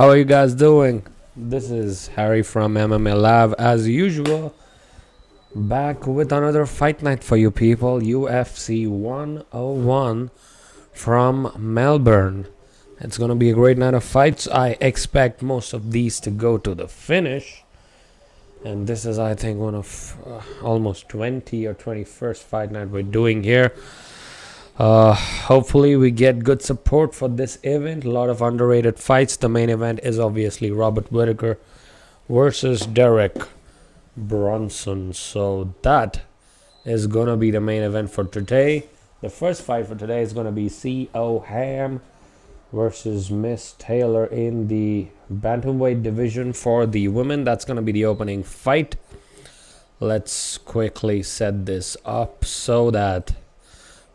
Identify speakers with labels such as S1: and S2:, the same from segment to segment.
S1: How are you guys doing? This is Harry from MMA Lab as usual. Back with another fight night for you people. UFC 101 from Melbourne. It's gonna be a great night of fights. I expect most of these to go to the finish. And this is, I think, one of almost 20 or 21st fight night we're doing here. Hopefully we get good support for this event. A lot of underrated fights. The main event is obviously Robert Whittaker versus Derek Brunson. So that is gonna be the main event for today. The first fight for today is gonna be CO Ham versus Miss Taylor in the bantamweight division for the women. That's gonna be the opening fight. Let's quickly set this up so that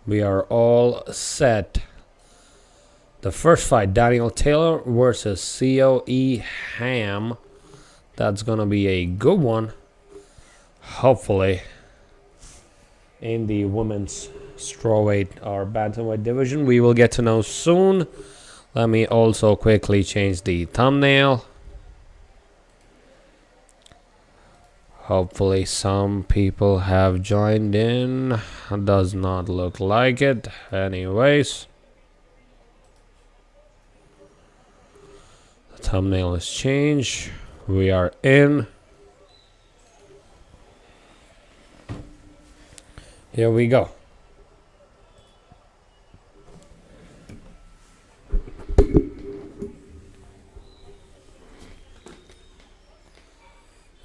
S1: we are all set. The first fight, Daniel Taylor versus COE Ham. That's gonna be a good one. Hopefully, in the women's strawweight or bantamweight division, we will get to know soon. Let me also quickly change the thumbnail. Hopefully some people have joined in. Does not look like it. Anyways, the thumbnail is changed. We are in. Here we go.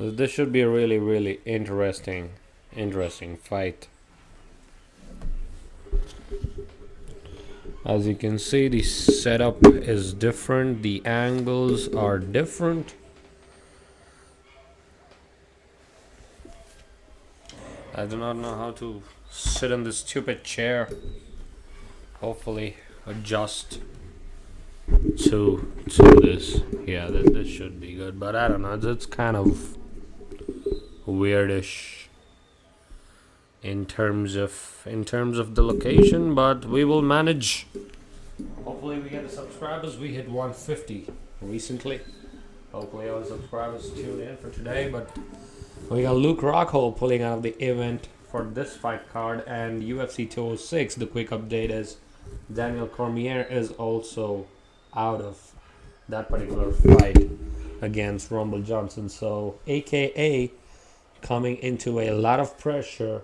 S1: This should be a really interesting fight. As you can see, the setup is different, the angles are different. I do not know how to sit in this stupid chair. Hopefully adjust to this. Yeah, this should be good, but I don't know, it's kind of weirdish in terms of the location, but we will manage. Hopefully we get the subscribers. We hit 150 recently. Hopefully all the subscribers tune in for today. But we got Luke Rockhold pulling out of the event for this fight card, and UFC 206. The quick update is Daniel Cormier is also out of that particular fight against Rumble Johnson. So AKA coming into a lot of pressure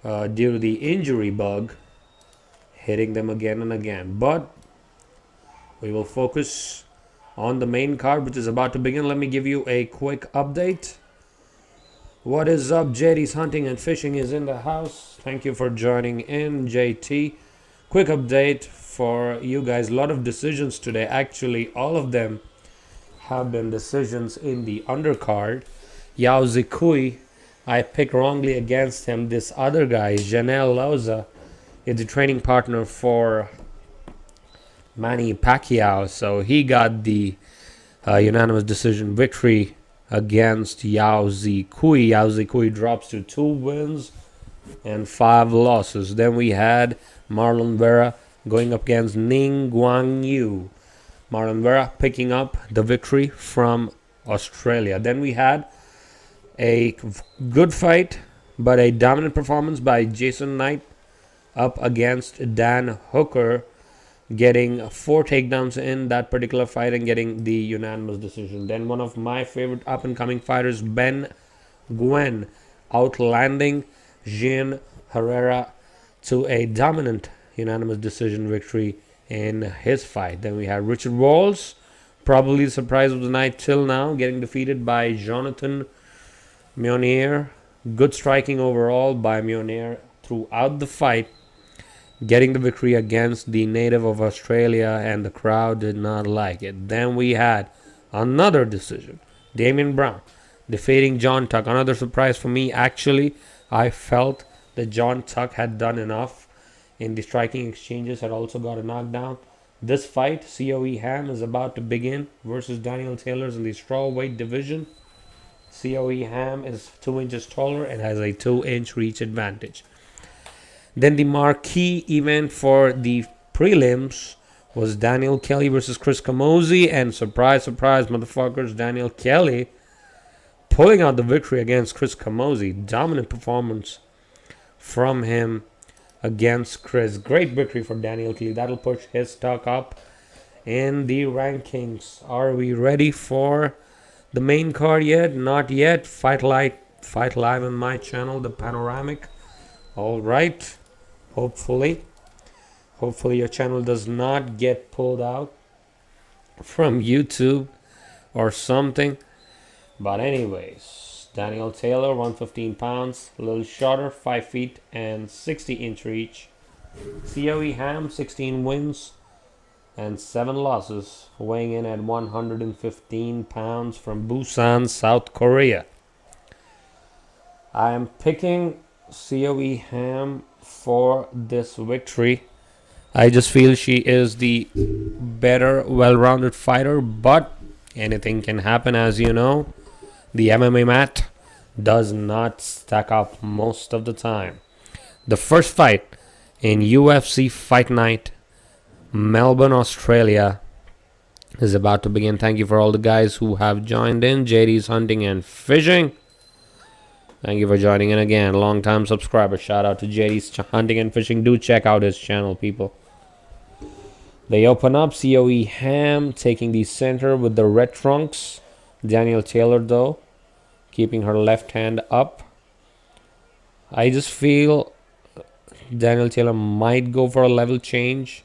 S1: due to the injury bug hitting them again and again. But we will focus on the main card, which is about to begin. Let me give you a quick update. What is up? JD's Hunting and Fishing is in the house. Thank you for joining in, JT. Quick update for you guys. A lot of decisions today. Actually, all of them have been decisions in the undercard. Yao Zikui, I picked wrongly against him. This other guy, Janelle Lauza, is the training partner for Manny Pacquiao. So he got the unanimous decision victory against Yao Zikui. Yao Zikui drops to 2 wins and 5 losses. Then we had Marlon Vera going up against Ning Guang Yu. Marlon Vera picking up the victory from Australia. Then we had a good fight, but a dominant performance by Jason Knight up against Dan Hooker, getting 4 takedowns in that particular fight and getting the unanimous decision. Then one of my favorite up-and-coming fighters, Ben Nguyen, outlanding Jean Herrera to a dominant unanimous decision victory in his fight. Then we had Richard Walls, probably the surprise of the night till now, getting defeated by Jonathan Meunier. Good striking overall by Meunier throughout the fight, getting the victory against the native of Australia, and the crowd did not like it. Then we had another decision, Damian Brown defeating John Tuck. Another surprise for me. Actually, I felt that John Tuck had done enough in the striking exchanges, had also got a knockdown. This fight, COE Ham, is about to begin versus Daniel Taylor in the strawweight division. COE Ham is 2 inches taller and has a 2-inch reach advantage. Then the marquee event for the prelims was Daniel Kelly versus Chris Camozzi, and surprise, surprise, motherfuckers, Daniel Kelly pulling out the victory against Chris Camozzi. Dominant performance from him against Chris. Great victory for Daniel Kelly. That'll push his stock up in the rankings. Are we ready for the main card yet? Not yet. Fight live on my channel, the panoramic. All right. Hopefully your channel does not get pulled out from YouTube or something. But anyways, Daniel Taylor, 115 pounds, a little shorter, 5 feet and 60-inch reach. COE Ham, 16 wins and 7 losses, weighing in at 115 pounds from Busan, South Korea. I am picking COE Ham for this victory. I just feel she is the better, well-rounded fighter, but anything can happen, as you know. The MMA mat does not stack up most of the time. The first fight in UFC Fight Night, Melbourne, Australia, is about to begin. Thank you for all the guys who have joined in. JD's Hunting and Fishing, thank you for joining in again. Long time subscriber. Shout out to JD's Hunting and Fishing. Do check out his channel, people. They open up. COE Ham taking the center with the red trunks. Daniel Taylor, though, keeping her left hand up. I just feel Daniel Taylor might go for a level change.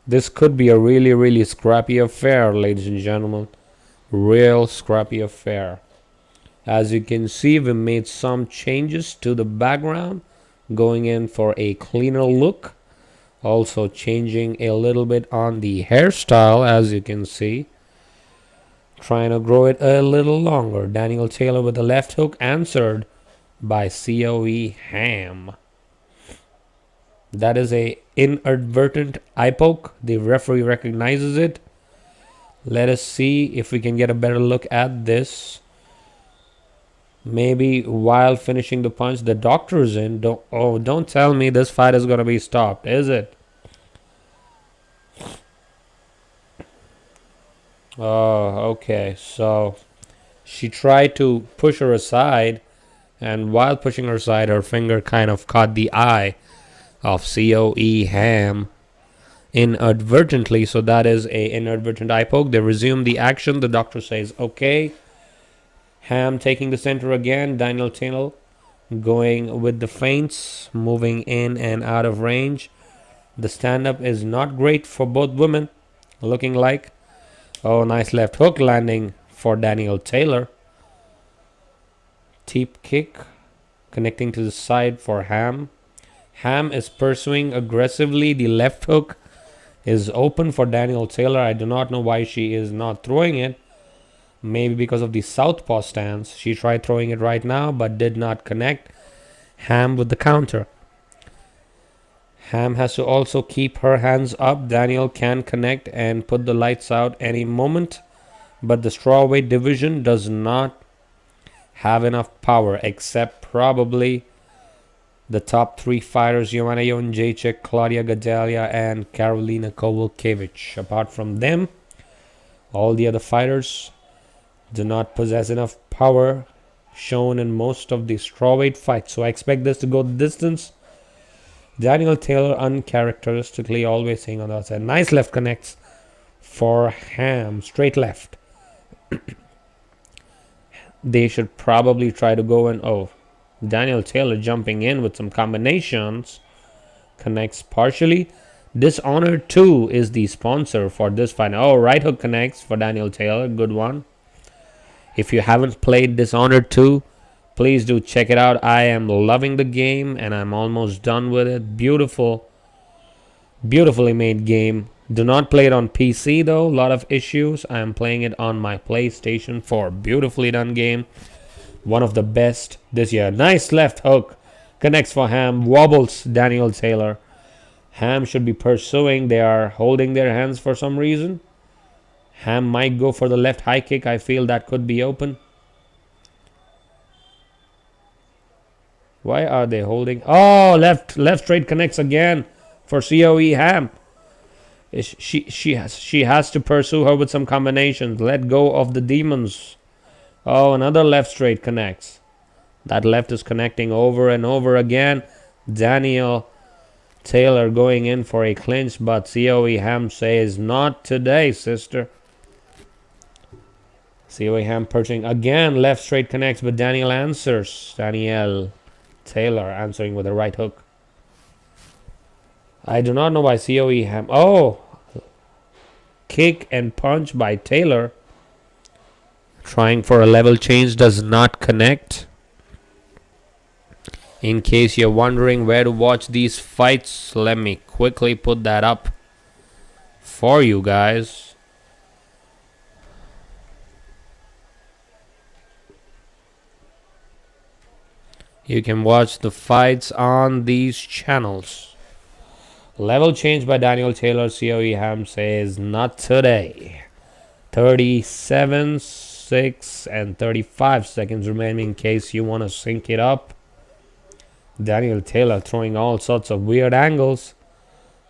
S1: This could be a really, really scrappy affair, ladies and gentlemen. Real scrappy affair. As you can see, we made some changes to the background, going in for a cleaner look. Also changing a little bit on the hairstyle, as you can see. Trying to grow it a little longer. Daniel Taylor with the left hook, answered by COE Ham. That is a inadvertent eye poke. The referee recognizes it. Let us see if we can get a better look at this. Maybe while finishing the punch, the doctor's in. Don't tell me this fight is going to be stopped, is it? Oh, okay. So she tried to push her aside, and while pushing her aside, her finger kind of caught the eye of COE Ham inadvertently. So that is a inadvertent eye poke. They resume the action. The doctor says, okay. Ham taking the center again. Daniel Taylor going with the feints, moving in and out of range. The stand-up is not great for both women, looking like. Oh, nice left hook landing for Daniel Taylor. Teep kick connecting to the side for Ham. Ham is pursuing aggressively. The left hook is open for Daniel Taylor. I do not know why she is not throwing it. Maybe because of the southpaw stance. She tried throwing it right now, but did not connect. Ham with the counter. Ham has to also keep her hands up. Daniel can connect and put the lights out any moment. But the strawweight division does not have enough power, except probably the top 3 fighters, Joanna Jędrzejczyk, Claudia Gadelha, and Karolina Kowalkiewicz. Apart from them, all the other fighters do not possess enough power shown in most of the strawweight fights. So I expect this to go the distance. Daniel Taylor uncharacteristically always saying on the outside. Nice left connects for Ham. Straight left. They should probably try to go in. Oh, Daniel Taylor jumping in with some combinations. Connects partially. Dishonored 2 is the sponsor for this fight. Oh, right hook connects for Daniel Taylor. Good one. If you haven't played Dishonored 2, please do check it out. I am loving the game and I'm almost done with it. Beautiful. Beautifully made game. Do not play it on PC though. A lot of issues. I am playing it on my PlayStation 4. Beautifully done game. One of the best this year. Nice left hook. Connects for Ham. Wobbles Daniel Taylor. Ham should be pursuing. They are holding their hands for some reason. Ham might go for the left high kick. I feel that could be open. Why are they holding? Oh, left straight connects again for COE Ham. She has to pursue her with some combinations. Let go of the demons. Oh, another left straight connects. That left is connecting over and over again. Daniel Taylor going in for a clinch, but COE Ham says, not today, sister. COE Ham perching again. Left straight connects, but Daniel answers. Daniel Taylor answering with a right hook. I do not know why COE Ham. Oh, kick and punch by Taylor. Trying for a level change, does not connect. In case you're wondering where to watch these fights, let me quickly put that up for you guys. You can watch the fights on these channels. Level change by Daniel Taylor. COE Ham says not today. 37, 6, and 35 seconds remaining in case you want to sync it up. Daniel Taylor throwing all sorts of weird angles.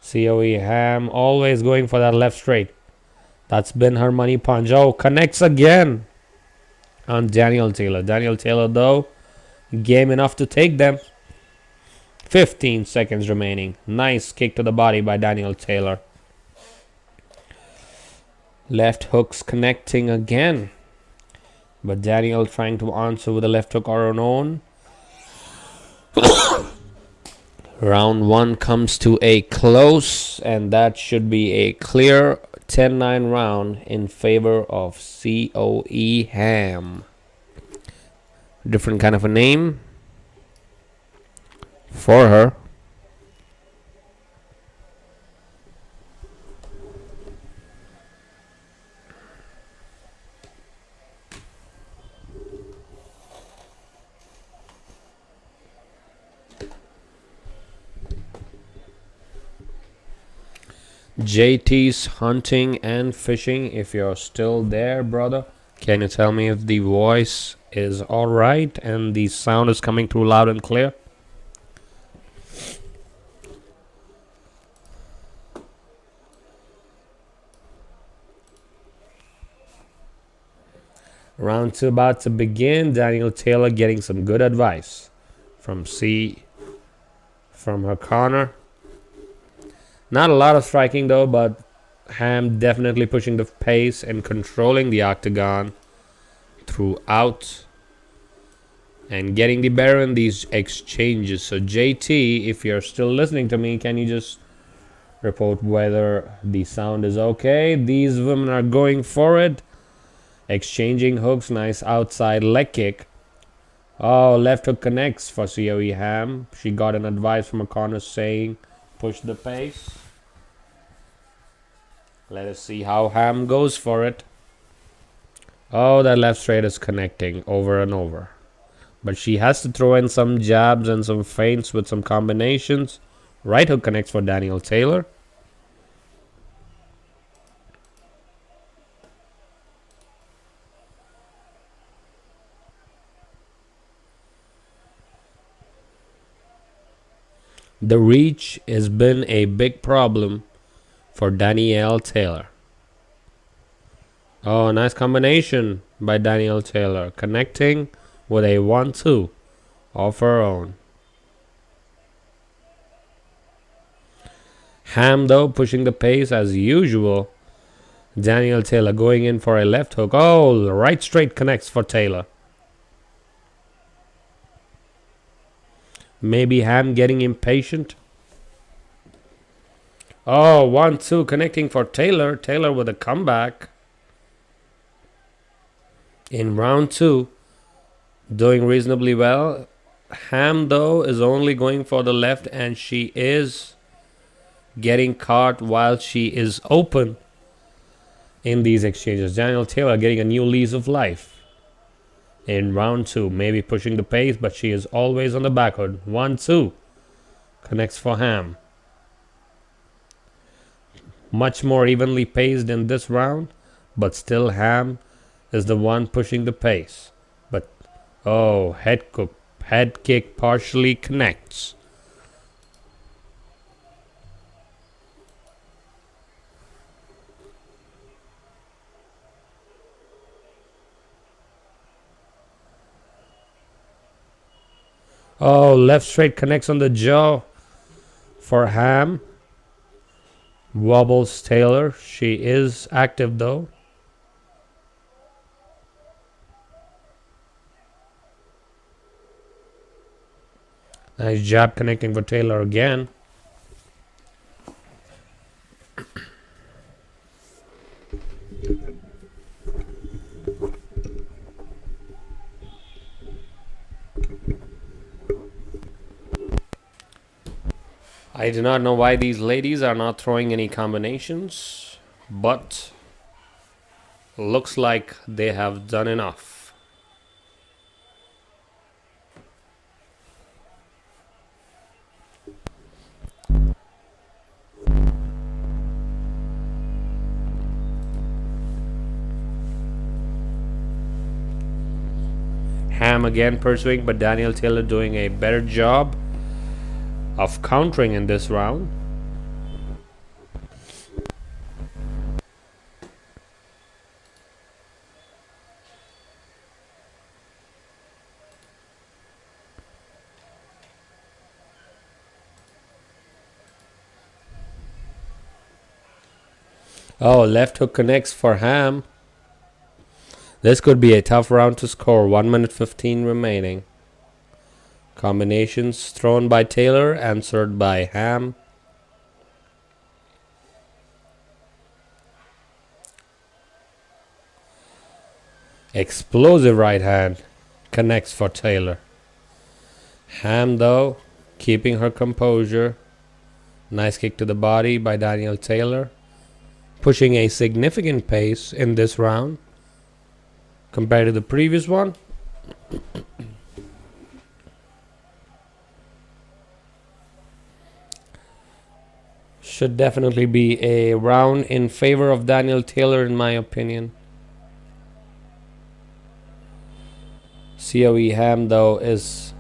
S1: COE Ham always going for that left straight. That's been her money punch. Oh, connects again on Daniel Taylor. Daniel Taylor, though, game enough to take them. 15 seconds remaining. Nice kick to the body by Daniel Taylor. Left hooks connecting again. But Daniel trying to answer with a left hook or an own. Round 1 comes to a close, and that should be a clear 10-9 round in favor of COE Ham. Different kind of a name for her. JT's hunting and fishing. If you're still there, brother, can you tell me if the voice is alright and the sound is coming through loud and clear? Round 2 about to begin. Daniel Taylor getting some good advice from her corner. Not a lot of striking though, but Ham definitely pushing the pace and controlling the octagon throughout and getting the better in these exchanges. So JT, if you're still listening to me, can you just report whether the sound is okay? These women are going for it. Exchanging hooks. Nice outside leg kick. Oh, left hook connects for COE Ham. She got an advice from a corner saying push the pace. Let us see how Ham goes for it. Oh, that left straight is connecting over and over. But she has to throw in some jabs and some feints with some combinations. Right hook connects for Daniel Taylor. The reach has been a big problem for Danielle Taylor. Oh, nice combination by Danielle Taylor. Connecting with a 1-2 of her own. Ham, though, pushing the pace as usual. Danielle Taylor going in for a left hook. Oh, the right straight connects for Taylor. Maybe Ham getting impatient. Oh, 1-2 connecting for Taylor. Taylor with a comeback. In round 2, doing reasonably well. Ham, though, is only going for the left, and she is getting caught while she is open in these exchanges. Daniel Taylor getting a new lease of life. In round 2, maybe pushing the pace, but she is always on the back hood. 1-2 connects for Ham. Much more evenly paced in this round, but still Ham is the one pushing the pace. But oh, head kick partially connects. Oh, left straight connects on the jaw for Ham. Wobbles Taylor. She is active though. Nice jab connecting for Taylor again. I do not know why these ladies are not throwing any combinations, but looks like they have done enough. Ham again pursuing, but Daniel Taylor doing a better job of countering in this round. Oh, left hook connects for Ham. This could be a tough round to score. 1 minute 15 remaining. Combinations thrown by Taylor, answered by Ham. Explosive right hand connects for Taylor. Ham, though, keeping her composure. Nice kick to the body by Daniel Taylor. Pushing a significant pace in this round compared to the previous one. Should definitely be a round in favor of Daniel Taylor, in my opinion. COE Ham, though, is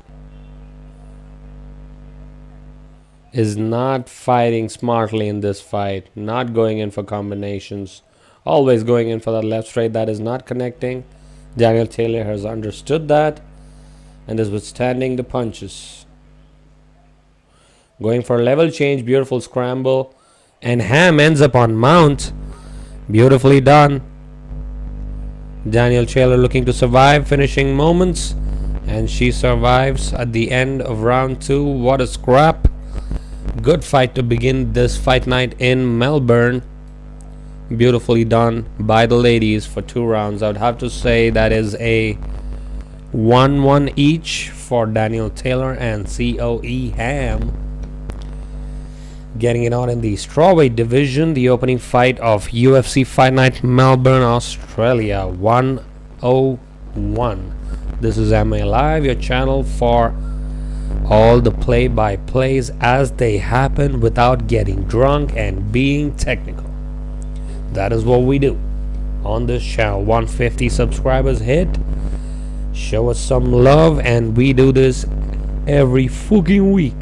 S1: not fighting smartly in this fight. Not going in for combinations. Always going in for that left straight that is not connecting. Daniel Taylor has understood that and is withstanding the punches. Going for a level change. Beautiful scramble. And Ham ends up on mount. Beautifully done. Daniel Taylor looking to survive. Finishing moments. And she survives at the end of round 2. What a scrap. Good fight to begin this fight night in Melbourne. Beautifully done by the ladies for 2 rounds. I would have to say that is a 1-1 each for Daniel Taylor and COE Ham. Getting it on in the strawweight division, the opening fight of UFC Fight Night Melbourne, Australia, 101. This is MA Live, your channel for all the play-by-plays as they happen without getting drunk and being technical. That is what we do on this channel. 150 subscribers hit. Show us some love, and we do this every fucking week,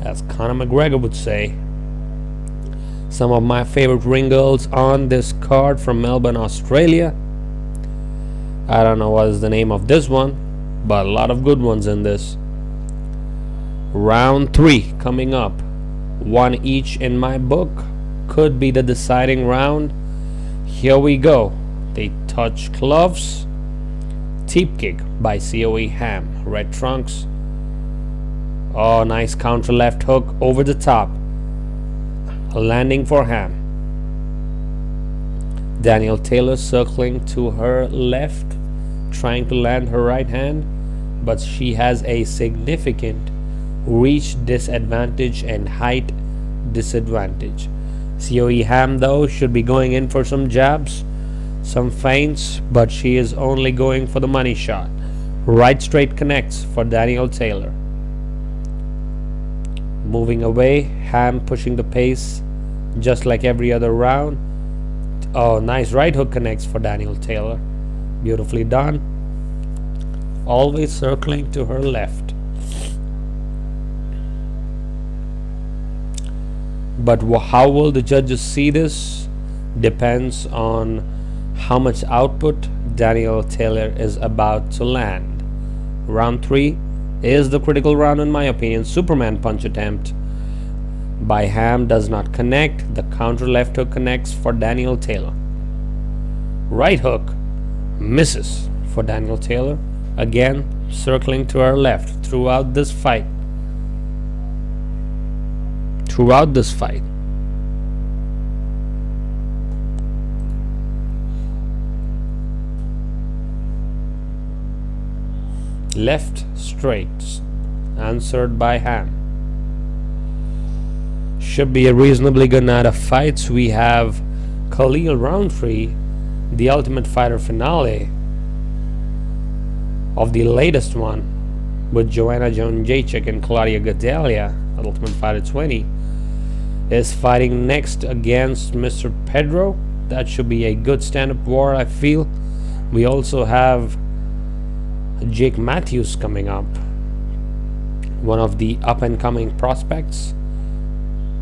S1: as Conor McGregor would say. Some of my favorite ring girls on this card from Melbourne, Australia. I don't know what is the name of this one, but a lot of good ones in this. Round 3 coming up. 1 each in my book. Could be the deciding round. Here we go. They touch gloves. Teep kick by COE Ham. Red trunks. Oh, nice counter left hook over the top. Landing for Ham. Daniel Taylor circling to her left, trying to land her right hand, but she has a significant reach disadvantage and height disadvantage. COE Ham, though, should be going in for some jabs, some feints, but she is only going for the money shot. Right straight connects for Daniel Taylor. Moving away, Ham pushing the pace just like every other round. Oh, nice right hook connects for Daniel Taylor. Beautifully done. Always circling to her left. But how will the judges see this? Depends on how much output Daniel Taylor is about to land. Round 3, is the critical round in my opinion. Superman punch attempt by Ham does not connect. The counter left hook connects for Daniel Taylor. Right hook misses for Daniel Taylor. Again, circling to our left throughout this fight. Left straight, answered by Ham. Should be a reasonably good night of fights. We have Khalil Roundtree, the Ultimate Fighter finale of the latest one, with Joanna Jędrzejczyk and Claudia Gadelha, Ultimate Fighter 20, is fighting next against Mr. Pedro. That should be a good stand-up war, I feel. We also have Jake Mathews coming up, one of the up-and-coming prospects.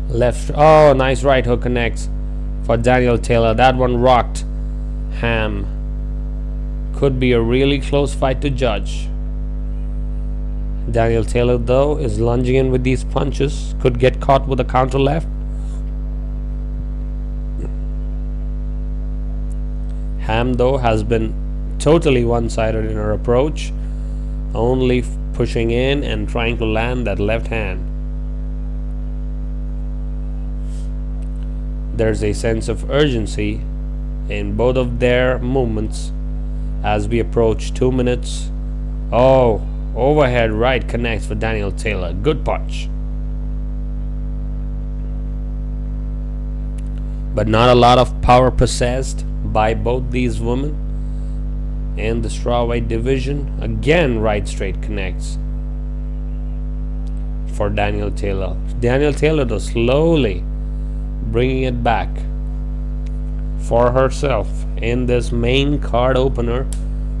S1: Left, oh, nice right hook connects for Daniel Taylor. That one rocked Ham. Could be a really close fight to judge. Daniel Taylor, though, is lunging in with these punches. Could get caught with a counter left. Ham, though, has been totally one-sided in her approach, only pushing in and trying to land that left hand. There's a sense of urgency in both of their movements as we approach 2 minutes. Oh, overhead right connects for Daniel Taylor. Good punch, but not a lot of power possessed by both these women. In the strawweight division, again right straight connects for Daniel Taylor. Daniel Taylor, though, slowly bringing it back for herself in this main card opener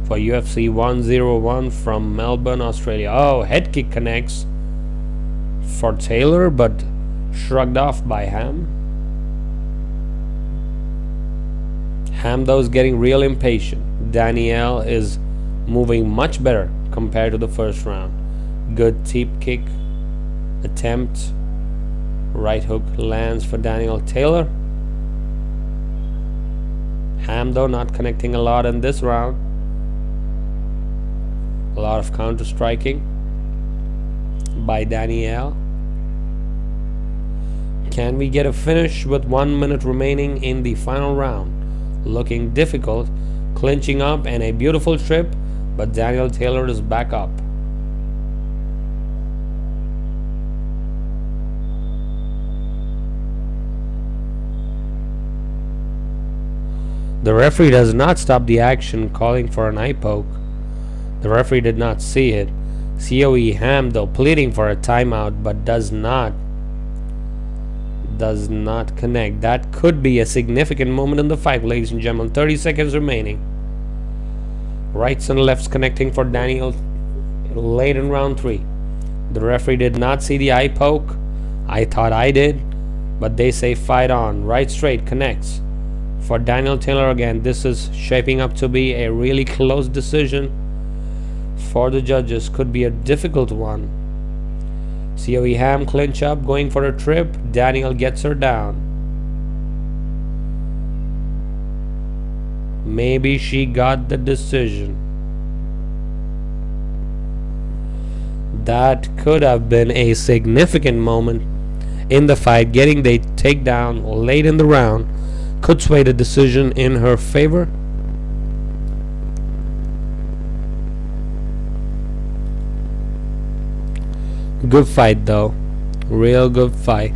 S1: for UFC 101 from Melbourne, Australia. Oh, head kick connects for Taylor, but shrugged off by Ham. Ham, though, is getting real impatient. Danielle is moving much better compared to the first round. Good teep kick attempt. Right hook lands for Daniel Taylor. Ham, though, not connecting a lot in this round. A lot of counter striking by Danielle. Can we get a finish with 1 minute remaining in the final round? Looking difficult. Clinching up and a beautiful trip, but Daniel Taylor is back up. The referee does not stop the action, calling for an eye poke. The referee did not see it. COE Ham, though, pleading for a timeout, but does not connect. That could be a significant moment in the fight, ladies and gentlemen. 30 seconds remaining. Rights and lefts connecting for Daniel late in round 3. The referee did not see the eye poke. I thought I did, but they say fight on. Right straight connects for Daniel Taylor again. This is shaping up to be a really close decision for the judges. Could be a difficult one. COE Ham clinch up, going for a trip. Daniel gets her down. Maybe she got the decision. That could have been a significant moment in the fight. Getting the takedown late in the round could sway the decision in her favor. Good fight, though. Real good fight.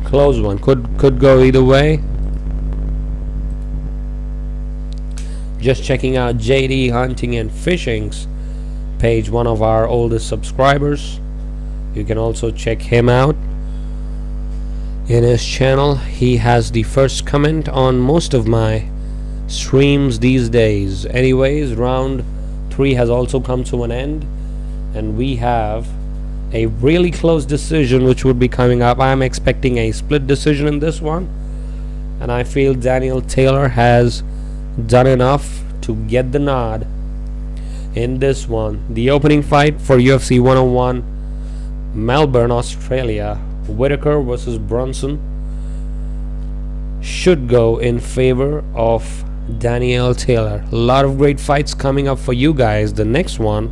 S1: Close one. Could go either way. Just checking out JD Hunting and Fishing's page, one of our oldest subscribers. You can also check him out in his channel. He has the first comment on most of my streams these days. Anyways, round 3 has also come to an end, and we have a really close decision which would be coming up. I'm expecting a split decision in this one, and I feel Daniel Taylor has done enough to get the nod in this one. The opening fight for UFC 101, Melbourne, Australia, Whittaker versus Brunson, should go in favor of Daniel Taylor. A lot of great fights coming up for you guys. The next one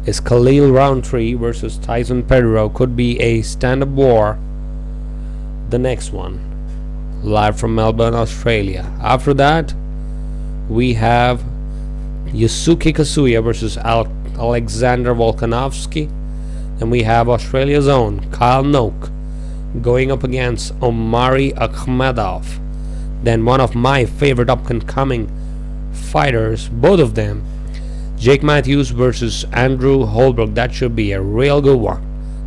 S1: is Khalil Roundtree versus Tyson Pedro. Could be a stand-up war. The next one, live from Melbourne, Australia. After that, we have Yusuke Kasuya versus Alexander Volkanovski. And we have Australia's own Kyle Noke going up against Omari Akhmedov. Then one of my favorite up-and-coming fighters, both of them, Jake Mathews versus Anderw Holbrook. That should be a real good one.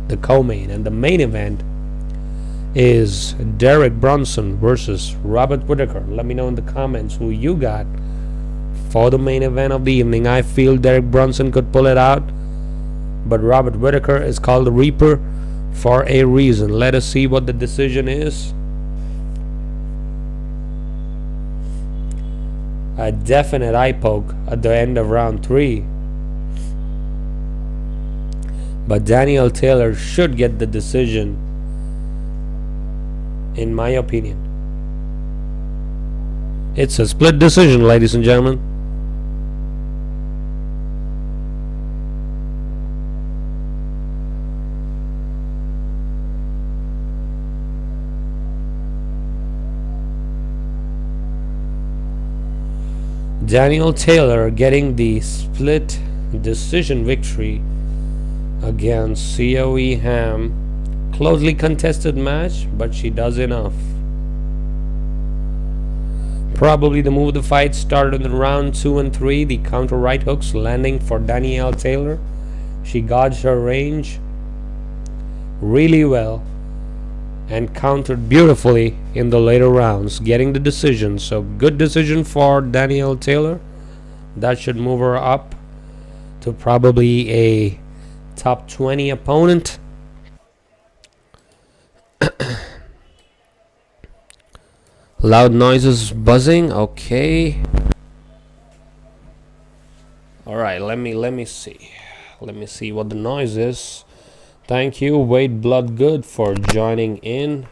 S1: The co-main. And the main event is Derek Brunson versus Robert Whittaker. Let me know in the comments who you got for the main event of the evening. I feel Derek Brunson could pull it out, but Robert Whittaker is called the Reaper for a reason. Let us see what the decision is. A definite eye poke at the end of round 3, but Daniel Taylor should get the decision, in my opinion. It's a split decision, ladies and gentlemen. Daniel Taylor getting the split decision victory against COE Ham. Closely contested match, but she does enough. Probably the move of the fight started in round 2 and 3. The counter right hooks landing for Danielle Taylor. She gauged her range really well and countered beautifully in the later rounds, getting the decision. So good decision for Danielle Taylor. That should move her up to probably a top 20 opponent. Loud noises buzzing. Okay. All right, let me see. Let me see what the noise is. Thank you, Wade Bloodgood, for joining in.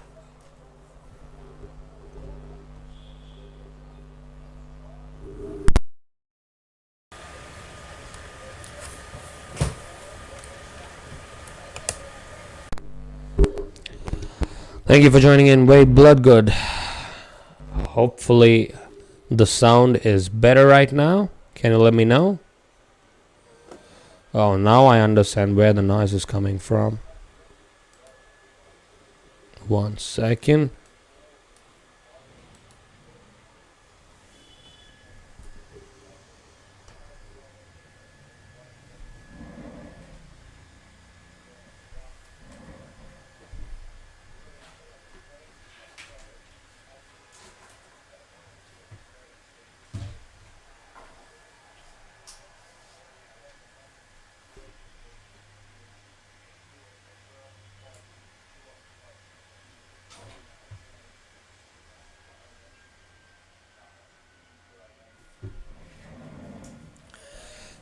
S1: Thank you for joining in, Wade Bloodgood. Hopefully the sound is better right now. Can you let me know? Oh, now I understand where the noise is coming from. 1 second.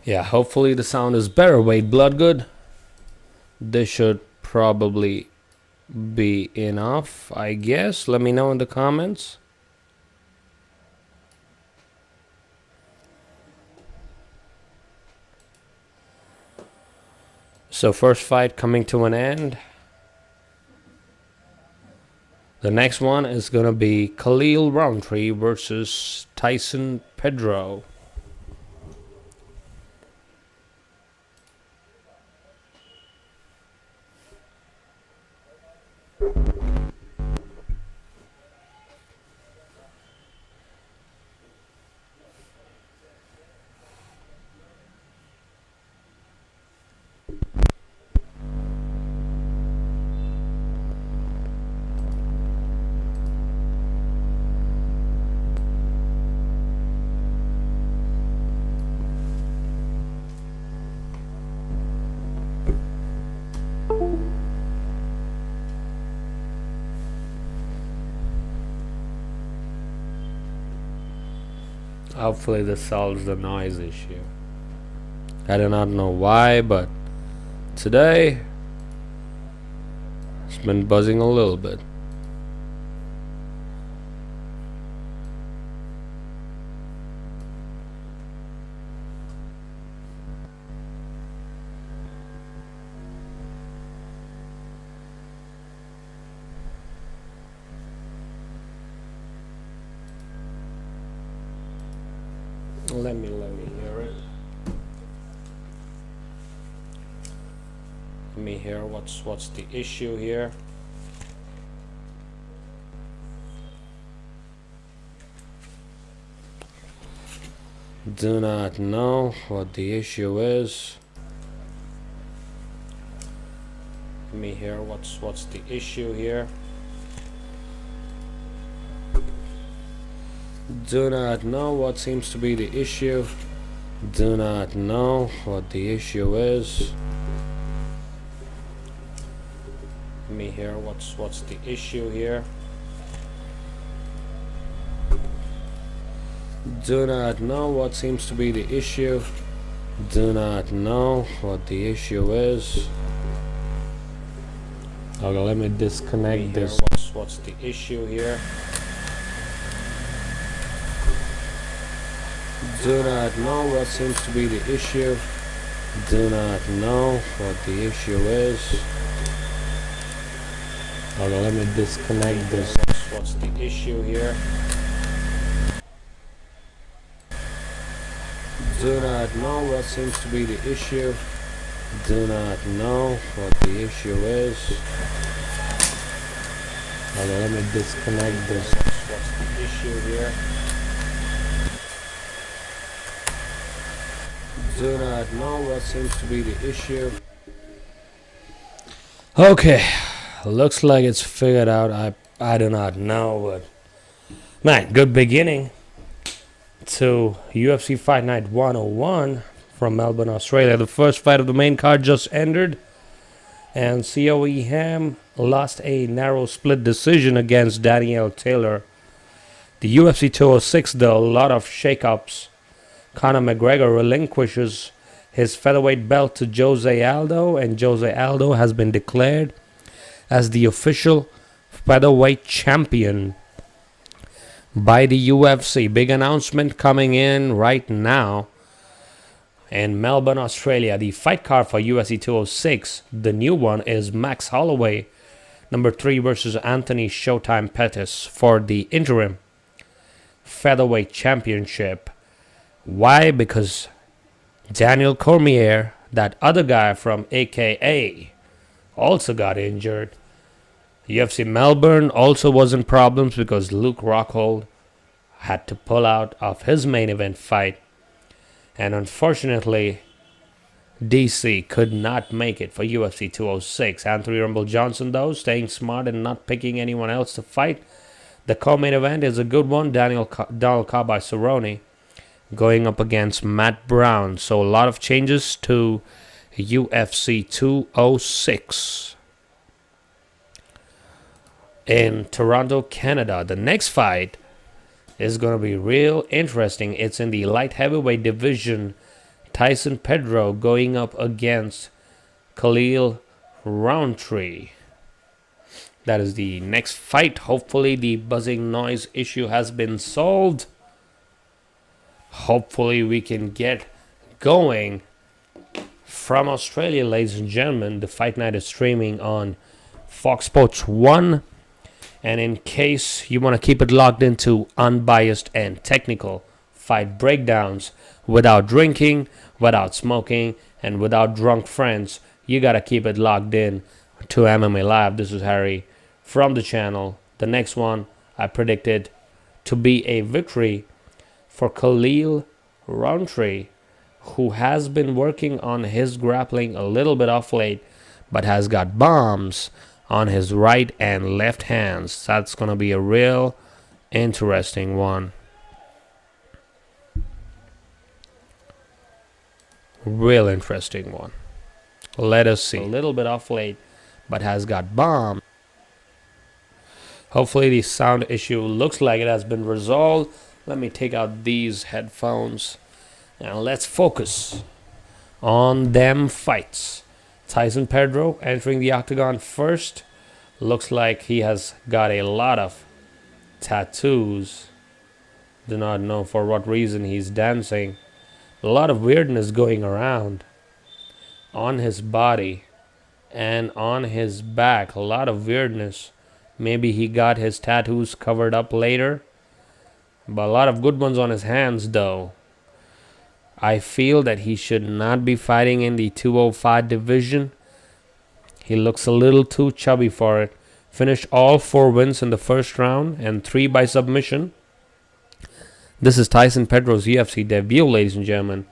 S1: Yeah, hopefully the sound is better. Wade Bloodgood. This should probably be enough, I guess. Let me know in the comments. So first fight coming to an end. The next one is going to be Khalil Roundtree versus Tyson Pedro. Hopefully this solves the noise issue. I do not know why, but today it's been buzzing a little bit. Let me hear it. Let me hear what's the issue here. Do not know what the issue is. Let me hear what's the issue here. Do not know what seems to be the issue. Do not know what the issue is. Let me hear what's the issue here. Do not know what seems to be the issue. Do not know what the issue is. Okay, let me disconnect this. What's the issue here? Do not know what seems to be the issue. Do not know what the issue is. Okay, let me disconnect this. What's the issue here? Do not know what seems to be the issue. Do not know what the issue is. Okay, let me disconnect this. What's the issue here? Do not know what seems to be the issue. Okay, looks like it's figured out. I do not know, but man, good beginning to UFC Fight Night 101 from Melbourne, Australia. The first fight of the main card just ended, and COE Ham lost a narrow split decision against Daniel Taylor. The UFC 206, though, a lot of shakeups. Conor McGregor relinquishes his featherweight belt to Jose Aldo, and Jose Aldo has been declared as the official featherweight champion by the UFC. Big announcement coming in right now in Melbourne, Australia. The fight card for UFC 206, the new one, is Max Holloway, number 3, versus Anthony Showtime Pettis for the interim featherweight championship. Why? Because Daniel Cormier, that other guy from AKA, also got injured. UFC Melbourne also was in problems because Luke Rockhold had to pull out of his main event fight. And unfortunately, DC could not make it for UFC 206. Anthony Rumble Johnson, though, staying smart and not picking anyone else to fight. The co-main event is a good one. Donald Cowboy Cerrone going up against Matt Brown. So a lot of changes to UFC 206 in Toronto, Canada. The next fight is going to be real interesting. It's in the light heavyweight division. Tyson Pedro going up against Khalil Roundtree. That is the next fight. Hopefully the buzzing noise issue has been solved. Hopefully we can get going from Australia, ladies and gentlemen. The Fight Night is streaming on Fox Sports 1. And in case you want to keep it logged into unbiased and technical fight breakdowns without drinking, without smoking, and without drunk friends, you got to keep it logged in to MMA Live. This is Harry from the channel. The next one I predicted to be a victory for Khalil Roundtree, who has been working on his grappling a little bit off late, but has got bombs on his right and left hands. That's going to be a real interesting one. Real interesting one. Let us see. A little bit off late, but has got bombs. Hopefully the sound issue looks like it has been resolved. Let me take out these headphones and let's focus on them fights. Tyson Pedro entering the octagon first. Looks like he has got a lot of tattoos. Do not know for what reason he's dancing. A lot of weirdness going around on his body and on his back. A lot of weirdness. Maybe he got his tattoos covered up later. But a lot of good ones on his hands though. I feel that he should not be fighting in the 205 division. He looks a little too chubby for it. Finished all 4 wins in the first round and 3 by submission. This is Tyson Pedro's UFC debut, ladies and gentlemen.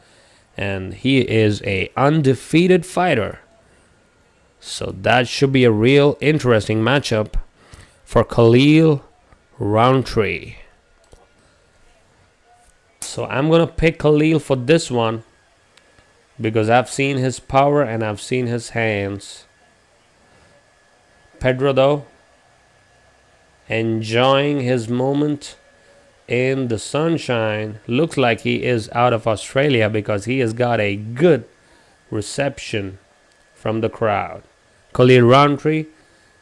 S1: And he is a undefeated fighter. So that should be a real interesting matchup for Khalil Roundtree. So I'm going to pick Khalil for this one because I've seen his power and I've seen his hands. Pedro, though, enjoying his moment in the sunshine. Looks like he is out of Australia because he has got a good reception from the crowd. Khalil Roundtree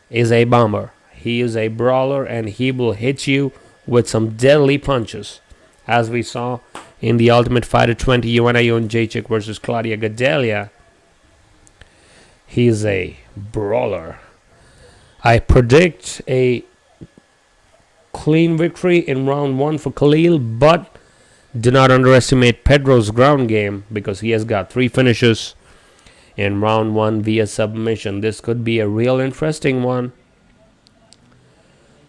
S1: is a bomber. He is a brawler and he will hit you with some deadly punches. As we saw in the Ultimate Fighter 20 Joanna Jędrzejczyk versus Claudia Gadelha. He is a brawler. I predict a clean victory in round 1 for Khalil, but do not underestimate Pedro's ground game because he has got 3 finishes in round 1 via submission. This could be a real interesting one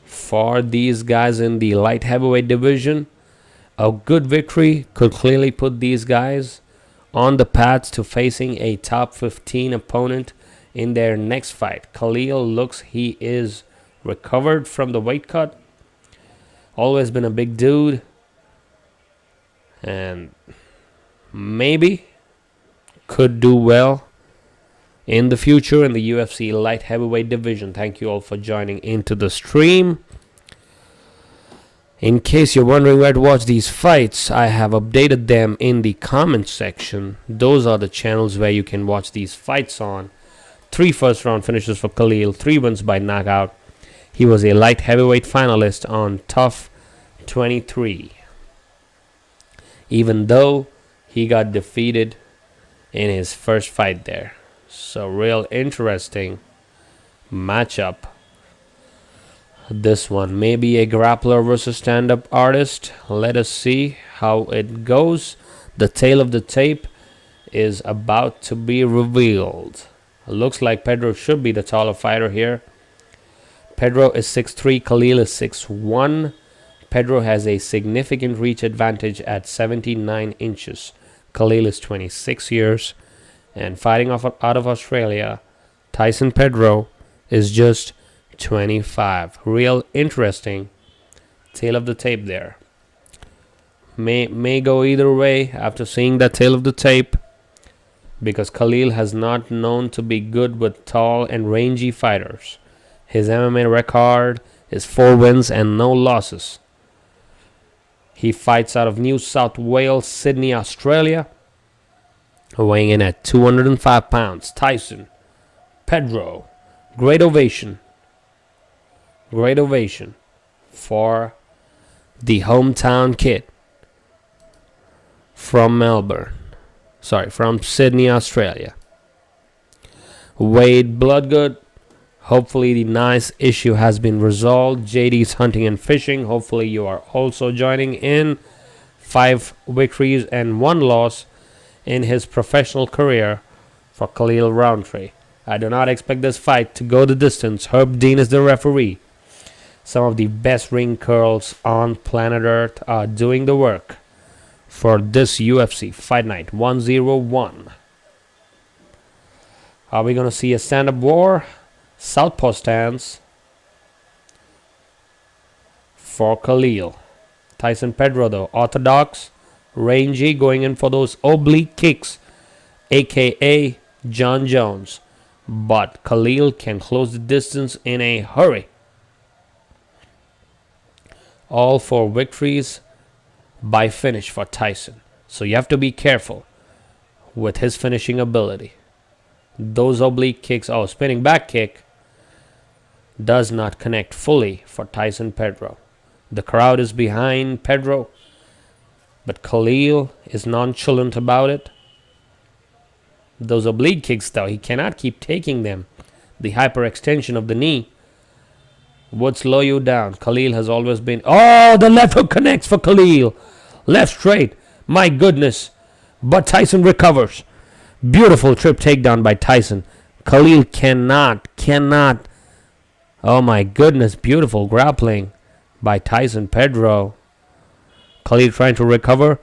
S1: for these guys in the light heavyweight division. A good victory could clearly put these guys on the path to facing a top 15 opponent in their next fight. Khalil looks he is recovered from the weight cut. Always been a big dude. And maybe could do well in the future in the UFC light heavyweight division. Thank you all for joining into the stream. In case you're wondering where to watch these fights, I have updated them in the comment section. Those are the channels where you can watch these fights on. 3 first round finishes for Khalil, 3 wins by knockout. He was a light heavyweight finalist on Tough 23. Even though he got defeated in his first fight there. So real interesting matchup. This one may be a grappler versus stand-up artist. Let us see how it goes. The tail of the tape is about to be revealed. Looks like Pedro should be the taller fighter here. Pedro is 6'3", Khalil is 6'1". Pedro has a significant reach advantage at 79 inches. Khalil is 26 years. And fighting out of Australia, Tyson Pedro is just 25. Real interesting tail of the tape there. May go either way after seeing that tail of the tape, because Khalil has not known to be good with tall and rangy fighters. His MMA record is 4 wins and no losses. He fights out of New South Wales, Sydney, Australia, weighing in at 205 pounds. Tyson Pedro. Great ovation. Great ovation for the hometown kid from from Sydney, Australia. Wade Bloodgood. Hopefully the nice issue has been resolved. JD's hunting and fishing. Hopefully you are also joining in. 5 victories and 1 loss in his professional career for Khalil Roundtree. I do not expect this fight to go the distance. Herb Dean is the referee. Some of the best ring curls on planet Earth are doing the work for this UFC Fight Night 101. Are we going to see a stand-up war? Southpaw stance for Khalil. Tyson Pedro, though, orthodox, rangy, going in for those oblique kicks, a.k.a. John Jones. But Khalil can close the distance in a hurry. All 4 victories by finish for Tyson. So you have to be careful with his finishing ability. Those oblique kicks, spinning back kick, does not connect fully for Tyson Pedro. The crowd is behind Pedro, but Khalil is nonchalant about it. Those oblique kicks, though, he cannot keep taking them. The hyperextension of the knee would slow you down. Khalil has always been... Oh, the left hook connects for Khalil. Left straight. My goodness. But Tyson recovers. Beautiful trip takedown by Tyson. Khalil cannot. Oh my goodness. Beautiful grappling by Tyson Pedro. Khalil trying to recover.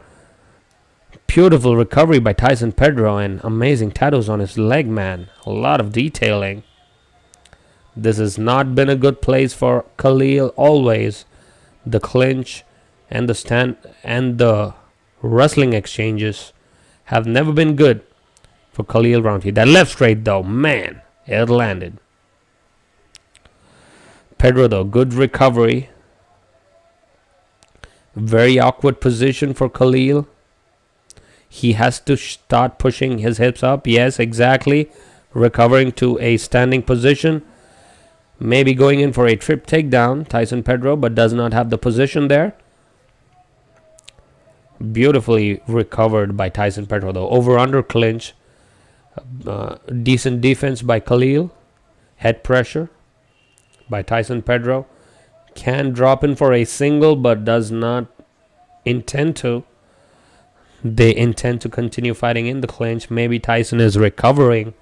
S1: Beautiful recovery by Tyson Pedro, and amazing tattoos on his leg, man. A lot of detailing. This has not been a good place for Khalil. Always the clinch and the stand and the wrestling exchanges have never been good for Khalil Roundtree. That left straight, though, man, it landed. Pedro, though, good recovery. Very awkward position for Khalil. He has to start pushing his hips up. Yes, exactly. Recovering to a standing position. Maybe going in for a trip takedown, Tyson Pedro, but does not have the position there. Beautifully recovered by Tyson Pedro, though. Over-under clinch. Decent defense by Khalil. Head pressure by Tyson Pedro. Can drop in for a single, but does not intend to. They intend to continue fighting in the clinch. Maybe Tyson is recovering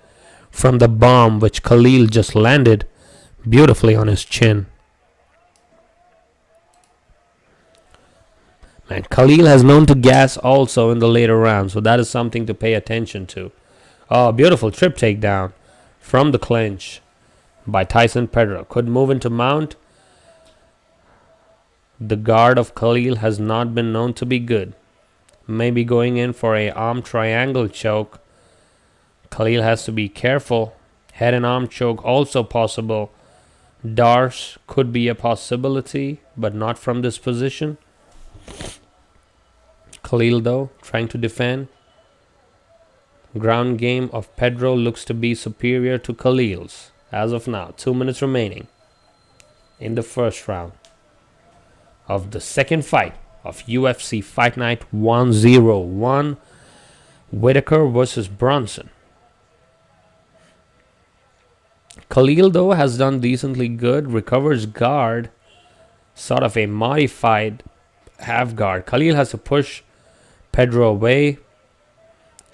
S1: from the bomb which Khalil just landed beautifully on his chin. Man, Khalil has known to gas also in the later rounds, so that is something to pay attention to. Oh, beautiful trip takedown from the clinch by Tyson Pedro. Could move into mount. The guard of Khalil has not been known to be good. Maybe going in for a arm triangle choke. Khalil has to be careful. Head and arm choke also possible. Darce could be a possibility, but not from this position. Khalil, though, trying to defend. Ground game of Pedro looks to be superior to Khalil's as of now. 2 minutes remaining in the first round of the second fight of UFC Fight Night 101. Whittaker versus Brunson. Khalil, though, has done decently good. Recovers guard. Sort of a modified half guard. Khalil has to push Pedro away.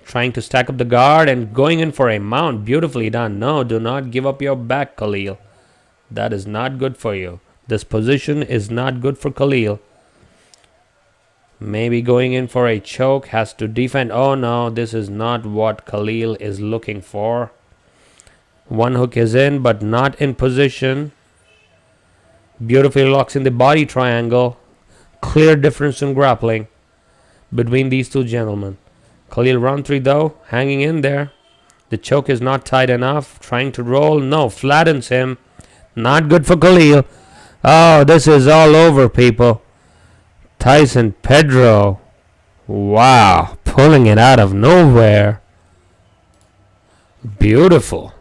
S1: Trying to stack up the guard and going in for a mount. Beautifully done. No, do not give up your back, Khalil. That is not good for you. This position is not good for Khalil. Maybe going in for a choke. Has to defend. Oh no, this is not what Khalil is looking for. One hook is in, but not in position. Beautifully locks in the body triangle. Clear difference in grappling between these two gentlemen. Khalil Roundtree, though, hanging in there. The choke is not tight enough. Trying to roll. No, flattens him. Not good for Khalil. Oh, this is all over, people. Tyson Pedro. Wow. Pulling it out of nowhere. Beautiful.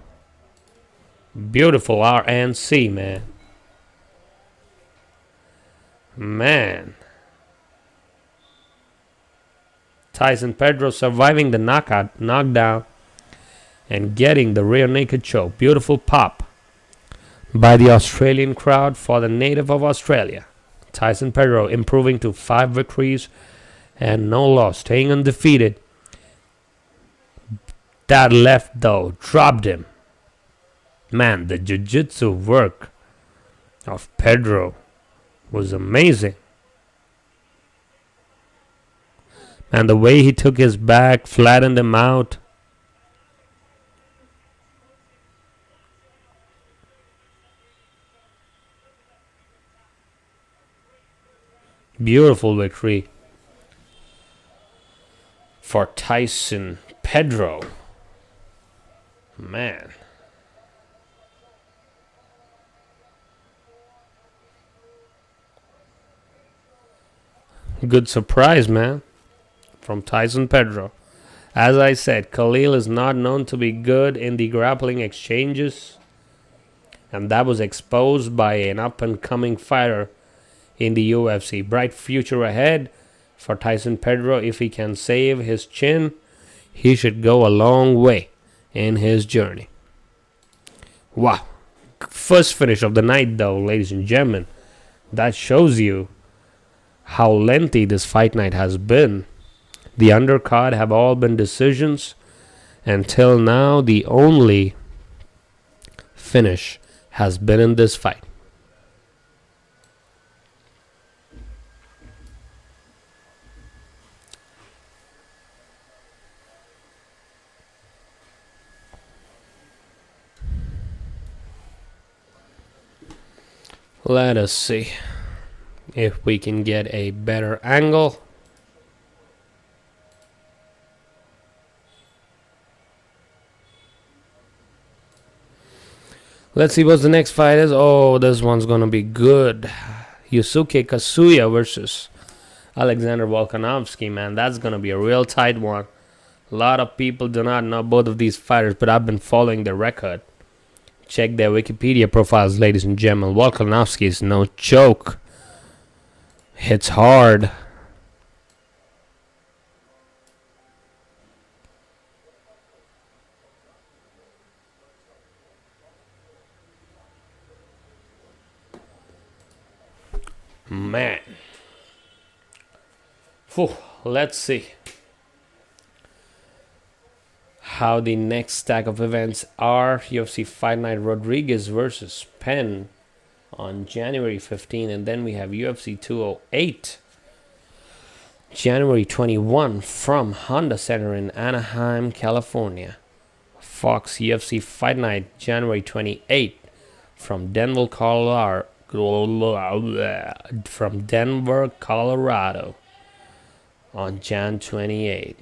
S1: Beautiful RNC, man. Man. Tyson Pedro surviving the knockdown and getting the rear naked choke. Beautiful pop by the Australian crowd for the native of Australia. Tyson Pedro improving to 5 victories and no loss, staying undefeated. That left, though, dropped him. Man, the jiu-jitsu work of Pedro was amazing. And the way he took his back, flattened him out. Beautiful victory for Tyson Pedro. Man. Good surprise, man, from Tyson Pedro. As I said, Khalil is not known to be good in the grappling exchanges, and that was exposed by an up-and-coming fighter in the UFC. Bright future ahead for Tyson Pedro. If he can save his chin, he should go a long way in his journey. Wow. First finish of the night, though, ladies and gentlemen. That shows you how lengthy this fight night has been. The undercard have all been decisions. Until now, the only finish has been in this fight. Let us see if we can get a better angle. Let's see what the next fight is. Oh, this one's gonna be good. Yusuke Kasuya versus Alexander Volkanovski, man. That's gonna be a real tight one. A lot of people do not know both of these fighters, but I've been following their record. Check their Wikipedia profiles, ladies and gentlemen. Volkanovski is no joke. Hits hard. Man. Whew, let's see how the next stack of events are. UFC Fight Night Rodriguez versus Penn on January 15, and then we have UFC 208 January 21 from Honda Center in Anaheim, California. Fox UFC Fight Night January 28 from Denver, Colorado. On Jan 28.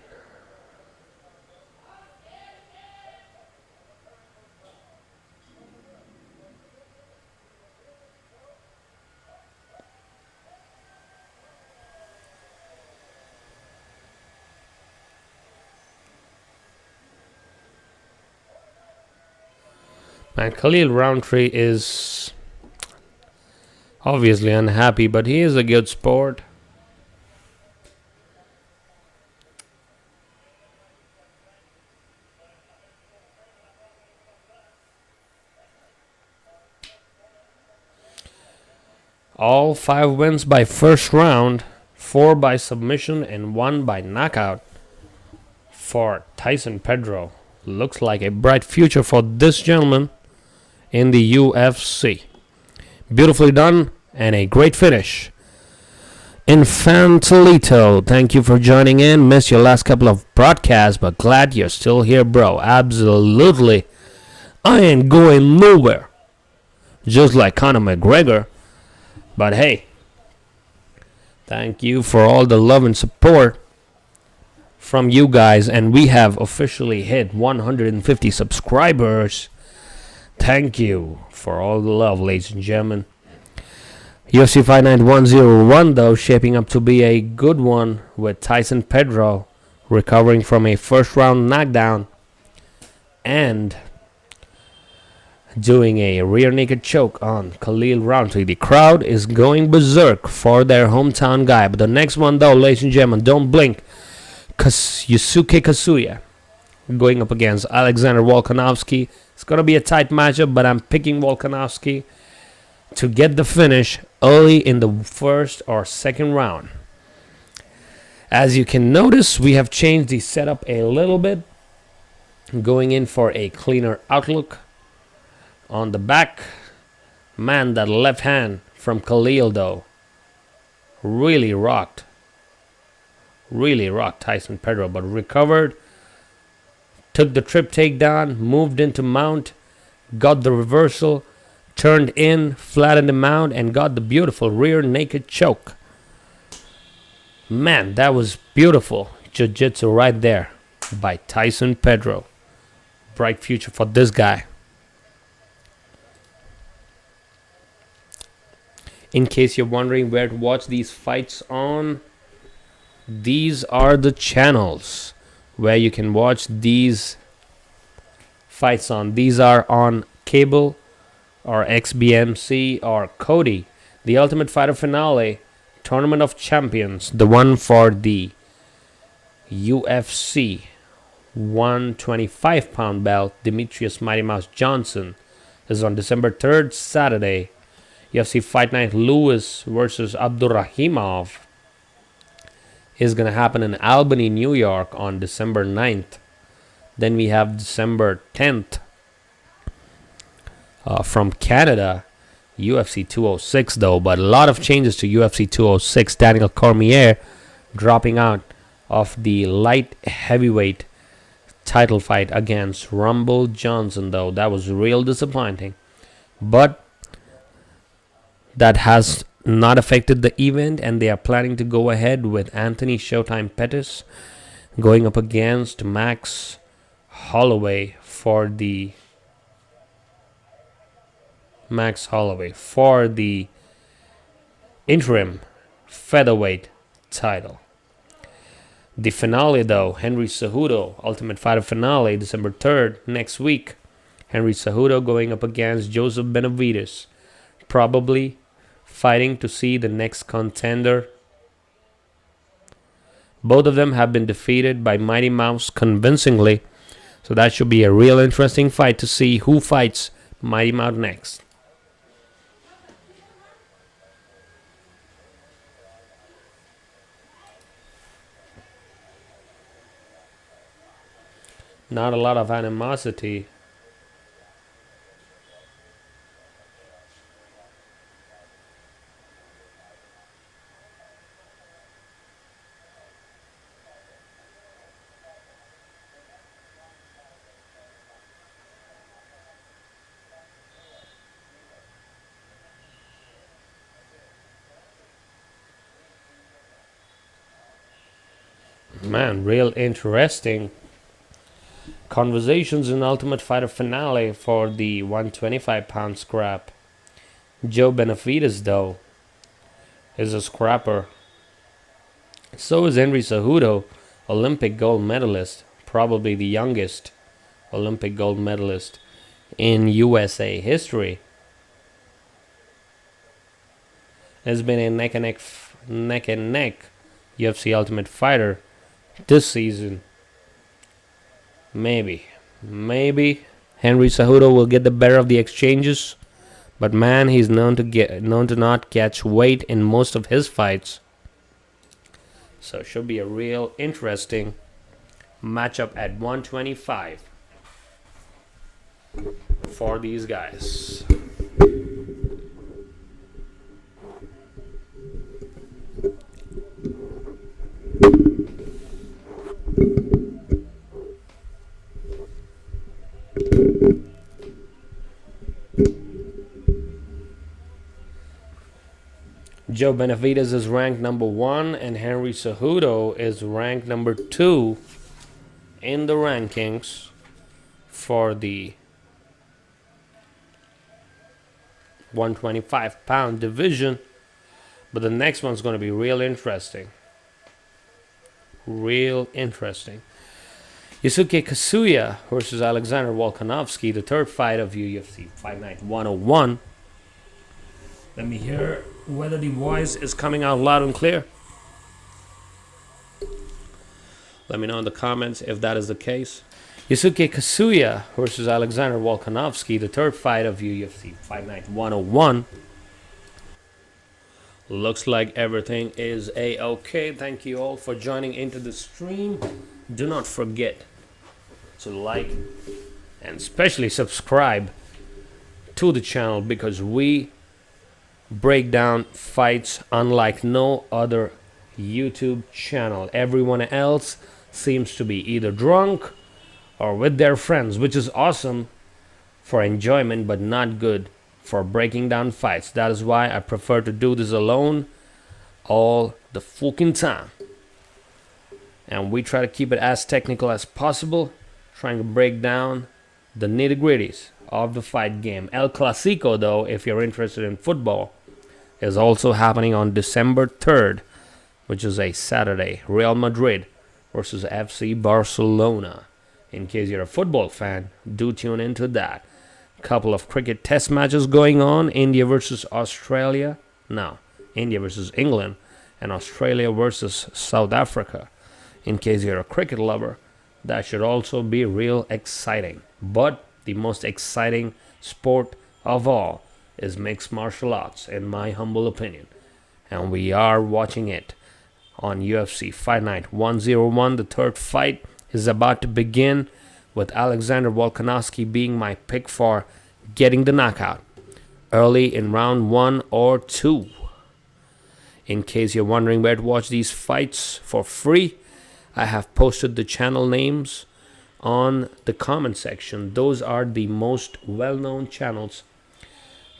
S1: And Khalil Roundtree is obviously unhappy, but he is a good sport. All 5 wins by first round, 4 by submission, and 1 by knockout for Tyson Pedro. Looks like a bright future for this gentleman in the UFC. Beautifully done and a great finish. Infantilito, thank you for joining in. Missed your last couple of broadcasts, but glad you're still here, bro. Absolutely. I ain't going nowhere. Just like Conor McGregor. But hey, thank you for all the love and support from you guys. And we have officially hit 150 subscribers. Thank you for all the love, ladies and gentlemen. UFC Fight Night 101, though, shaping up to be a good one with Tyson Pedro recovering from a first-round knockdown and doing a rear naked choke on Khalil Roundtree. The crowd is going berserk for their hometown guy. But the next one, though, ladies and gentlemen, don't blink. Yusuke Kasuya going up against Alexander Volkanovski. It's going to be a tight matchup, but I'm picking Volkanovski to get the finish early in the first or second round. As you can notice, we have changed the setup a little bit, going in for a cleaner outlook. On the back, man, that left hand from Khalil, though, really rocked Tyson Pedro, but recovered, took the trip takedown, moved into mount, got the reversal, turned in, flattened the mount, and got the beautiful rear naked choke. Man, that was beautiful jiu-jitsu right there by Tyson Pedro. Bright future for this guy. In case you're wondering where to watch these fights on, these are the channels where you can watch these fights on. These are on cable or XBMC or Cody. The Ultimate Fighter Finale, Tournament of Champions, the one for the UFC 125-pound belt, Demetrius Mighty Mouse Johnson, is on December 3rd, Saturday. UFC Fight Night Lewis versus Abdurrahimov is going to happen in Albany, New York on December 9th. Then we have December 10th from Canada, UFC 206 though, but a lot of changes to UFC 206. Daniel Cormier dropping out of the light heavyweight title fight against Rumble Johnson though. That was real disappointing. But that has not affected the event, and they are planning to go ahead with Anthony Showtime Pettis going up against Max Holloway for the interim featherweight title. The finale though, Henry Cejudo, Ultimate Fighter Finale, December 3rd, next week. Henry Cejudo going up against Joseph Benavidez, probably fighting to see the next contender. Both of them have been defeated by Mighty Mouse convincingly, so that should be a real interesting fight to see who fights Mighty Mouse next. Not a lot of animosity. Man, real interesting conversations in Ultimate Fighter Finale for the 125-pound scrap. Joe Benavidez, though, is a scrapper. So is Henry Cejudo, Olympic gold medalist, probably the youngest Olympic gold medalist in USA history. There's been a neck and neck UFC Ultimate Fighter this season. Maybe Henry Cejudo will get the better of the exchanges, but man, he's known to not catch weight in most of his fights. So it should be a real interesting matchup at 125 for these guys. Joe Benavidez is ranked number 1 and Henry Cejudo is ranked number 2 in the rankings for the 125-pound division. But the next one's going to be real interesting. Yusuke Kasuya versus Alexander Volkanovski, the third fight of UFC Fight Night 101. Let me hear whether the voice is coming out loud and clear. Let me know in the comments if that is the case. Yusuke Kasuya versus Alexander Volkanovski, the third fight of UFC Fight Night 101. Looks like everything is a-okay. Thank you all for joining into the stream. Do not forget to like and especially subscribe to the channel, because we break down fights unlike no other YouTube channel. Everyone else seems to be either drunk or with their friends, which is awesome for enjoyment but not good for breaking down fights. That is why I prefer to do this alone all the fucking time. And we try to keep it as technical as possible, trying to break down the nitty-gritties of the fight game. El Clasico, though, if you're interested in football, is also happening on December 3rd which is a Saturday. Real Madrid versus FC Barcelona. In case you're a football fan, do tune into that. Couple of cricket test matches going on. India versus Australia. No, India versus England. And Australia versus South Africa. In case you're a cricket lover, that should also be real exciting. But the most exciting sport of all is mixed martial arts, in my humble opinion. And we are watching it on UFC Fight Night 101. The third fight is about to begin, with Alexander Volkanovski being my pick for getting the knockout early in round 1 or 2. In case you're wondering where to watch these fights for free, I have posted the channel names on the comment section. Those are the most well-known channels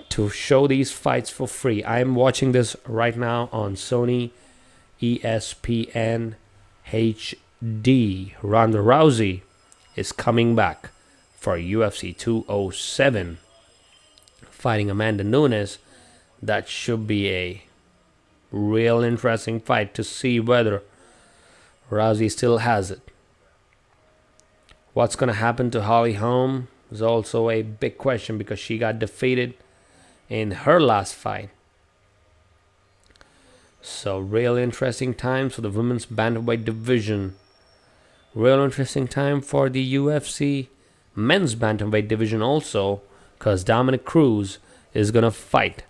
S1: to show these fights for free. I am watching this right now on Sony ESPN HD. Ronda Rousey is coming back for UFC 207, fighting Amanda Nunes. That should be a real interesting fight to see whether Rousey still has it. What's going to happen to Holly Holm is also a big question, because she got defeated in her last fight. So real interesting times for the women's bantamweight division. Real interesting time for the UFC men's bantamweight division also, because Dominic Cruz is going to fight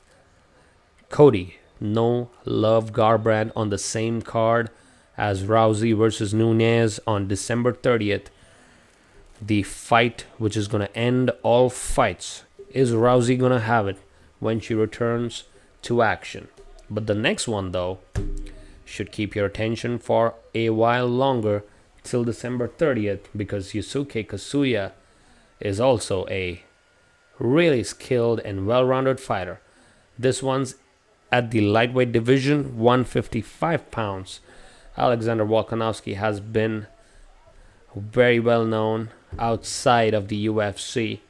S1: Cody No Love Garbrandt on the same card as Rousey versus Nunes on December 30th. The fight which is going to end all fights. Is Rousey going to have it when she returns to action? But the next one, though, should keep your attention for a while longer, till December 30th, because Yusuke Kasuya is also a really skilled and well-rounded fighter. This one's at the lightweight division, 155 pounds. Alexander Volkanovski has been very well known outside of the UFC,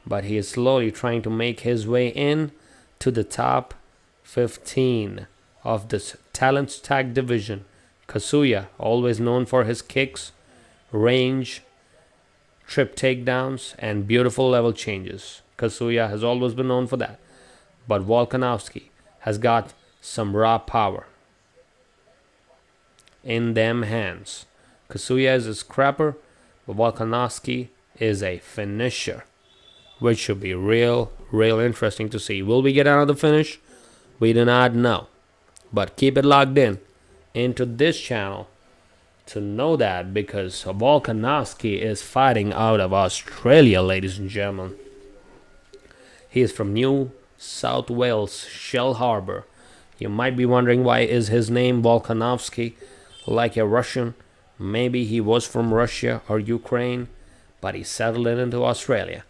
S1: but he is slowly trying to make his way in to the top 15 of this talent tag division. Kasuya, always known for his kicks, range, trip takedowns, and beautiful level changes. Kasuya has always been known for that. But Volkanovski has got some raw power in them hands. Kasuya is a scrapper, but Volkanovski is a finisher, which should be real interesting to see. Will we get another finish? We do not know. But keep it logged in into this channel to know that, because Volkanovski is fighting out of Australia, ladies and gentlemen. He is from New South Wales, Shell Harbour. You might be wondering, why is his name Volkanovski like a Russian? Maybe he was from Russia or Ukraine, but he settled into Australia.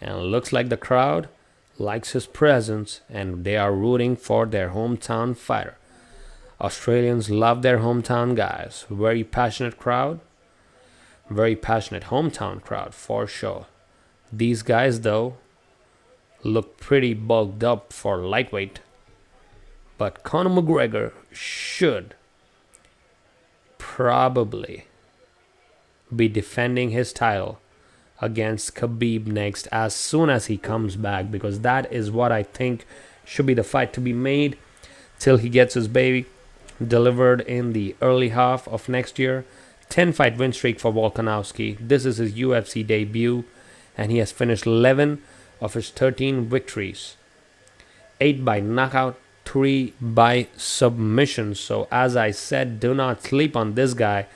S1: And it looks like the crowd likes his presence, and they are rooting for their hometown fighter. Australians love their hometown guys. Very passionate crowd. Very passionate hometown crowd for sure. These guys, though, look pretty bulked up for lightweight. But Conor McGregor should probably be defending his title against Khabib next as soon as he comes back, because that is what I think should be the fight to be made till he gets his baby delivered in the early half of next year. 10-fight win streak for Volkanovski. This is his UFC debut, and he has finished 11 of his 13 victories. 8 by knockout, 3 by submission. So as I said, do not sleep on this guy.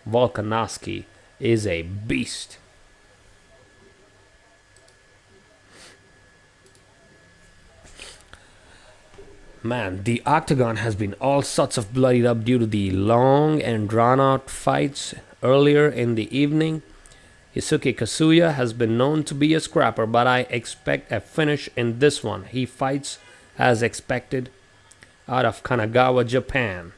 S1: Volkanovski is a beast. Man, the octagon has been all sorts of bloodied up due to the long and drawn out fights earlier in the evening. Yusuke Kasuya has been known to be a scrapper, but I expect a finish in this one. He fights as expected out of Kanagawa, Japan.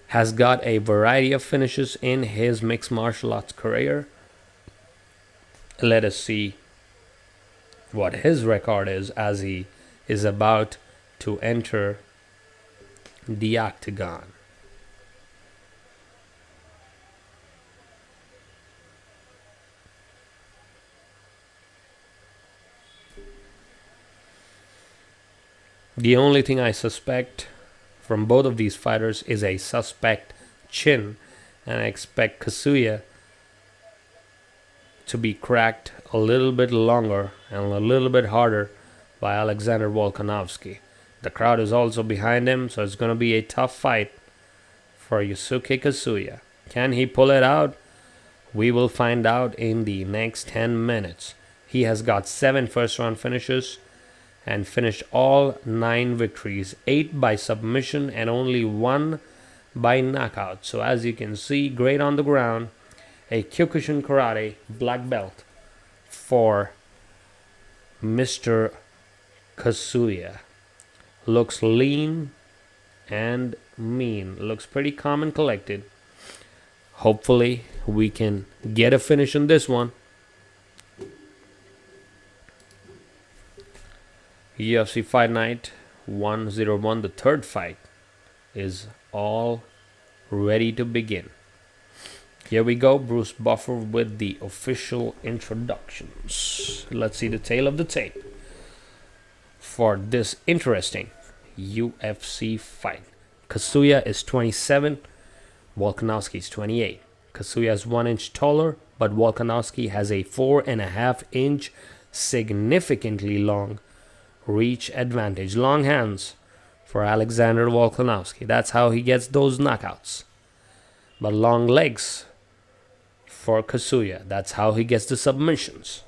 S1: Has got a variety of finishes in his mixed martial arts career. Let us see what his record is, as he is about to enter the octagon. The only thing I suspect from both of these fighters is a suspect chin, and I expect Kasuya to be cracked a little bit longer and a little bit harder by Alexander Volkanovski. The crowd is also behind him, so it's going to be a tough fight for Yusuke Kasuya. Can he pull it out? We will find out in the next 10 minutes. He has got 7 first-round finishes and finished all 9 victories, 8 by submission and only 1 by knockout. So as you can see, great on the ground. A Kyokushin Karate black belt for Mr. Kasuya. Looks lean and mean. Looks pretty calm and collected. Hopefully we can get a finish in this one. UFC Fight Night 101, the third fight, is all ready to begin. Here we go, Bruce Buffer with the official introductions. Let's see the tail of the tape for this interesting UFC fight. Kasuya is 27, Volkanovski is 28. Kasuya is 1 inch taller, but Volkanovski has a 4.5 inch significantly long reach advantage. Long hands for Alexander Volkanovski. That's how he gets those knockouts. But long legs for Kasuya. That's how he gets the submissions.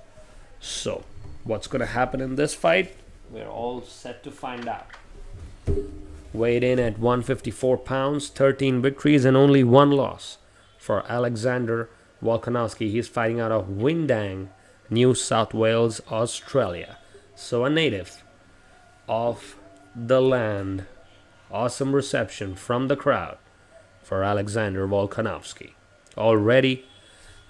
S1: So, what's going to happen in this fight? We're all set to find out. Weighed in at 154 pounds, 13 victories and only 1 loss for Alexander Volkanovski. He's fighting out of Windang, New South Wales, Australia. So a native of the land. Awesome reception from the crowd for Alexander Volkanovski. Already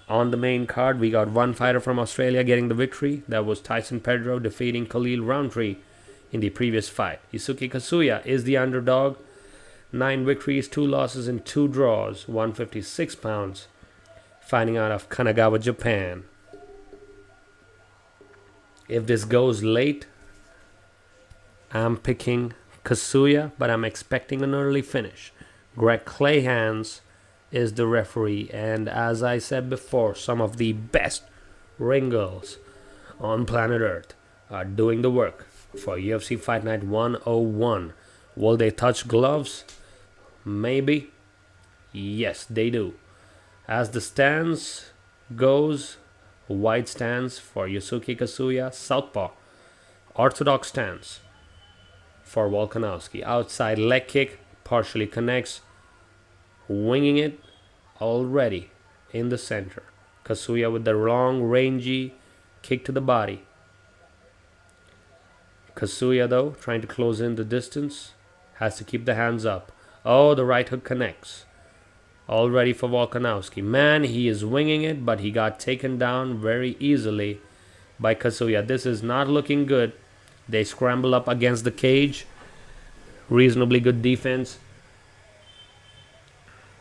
S1: on the main card, we got one fighter from Australia getting the victory. That was Tyson Pedro defeating Khalil roundtree in the previous fight. Yusuke Kasuya is the underdog. 9 victories, 2 losses, and 2 draws. 156 pounds. Fighting out of Kanagawa, Japan. If this goes late, I'm picking Kasuya, but I'm expecting an early finish. Greg Clayhans is the referee, and as I said before, some of the best ring girls on planet Earth are doing the work for UFC Fight Night 101. Will they touch gloves? Maybe. Yes, they do. As the stance goes, white stance for Yusuke Kasuya, southpaw. Orthodox stance for Volkanovski. Outside leg kick, partially connects. Winging it already in the center. Kasuya with the long, rangy kick to the body. Kasuya, though, trying to close in the distance, has to keep the hands up. Oh, the right hook connects. All ready for Volkanovski. Man, he is winging it, but he got taken down very easily by Kasuya. This is not looking good. They scramble up against the cage. Reasonably good defense.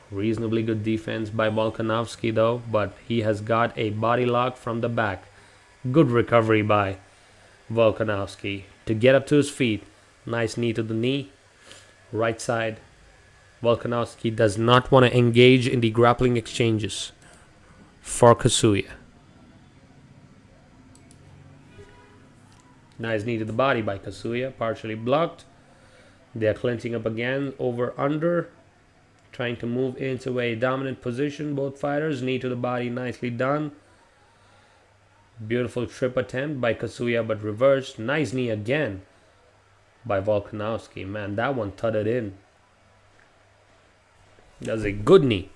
S1: Reasonably good defense by Volkanovski, though, but he has got a body lock from the back. Good recovery by Volkanovski to get up to his feet. Nice knee to the knee. Right side. Volkanovski does not want to engage in the grappling exchanges for Kasuya. Nice knee to the body by Kasuya, partially blocked. They are clinching up again, over under, trying to move into a dominant position. Both fighters, knee to the body, nicely done. Beautiful trip attempt by Kasuya, but reversed. Nice knee again by Volkanovski. Man, that one thudded in. That's a good knee.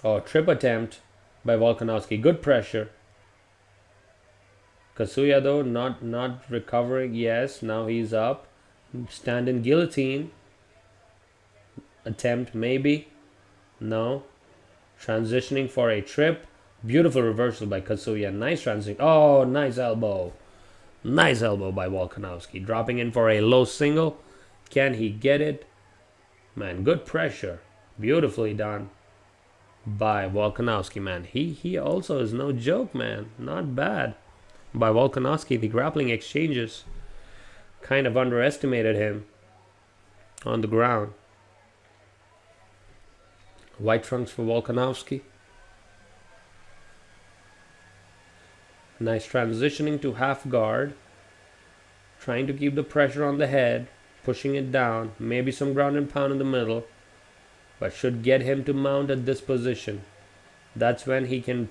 S1: Oh, trip attempt by Volkanovski. Good pressure. Kasuya, though, not recovering. Yes, now he's up. Standing guillotine. Attempt, maybe. No. Transitioning for a trip. Beautiful reversal by Kasuya. Nice transition. Oh, nice elbow Nice elbow by Volkanovski. Dropping in for a low single. Can he get it? Man, good pressure. Beautifully done by Volkanovski, man. He also is no joke, man. Not bad by Volkanovski. The grappling exchanges kind of underestimated him on the ground. White trunks for Volkanovski. Nice transitioning to half guard. Trying to keep the pressure on the head. Pushing it down. Maybe some ground and pound in the middle. But should get him to mount at this position. That's when he can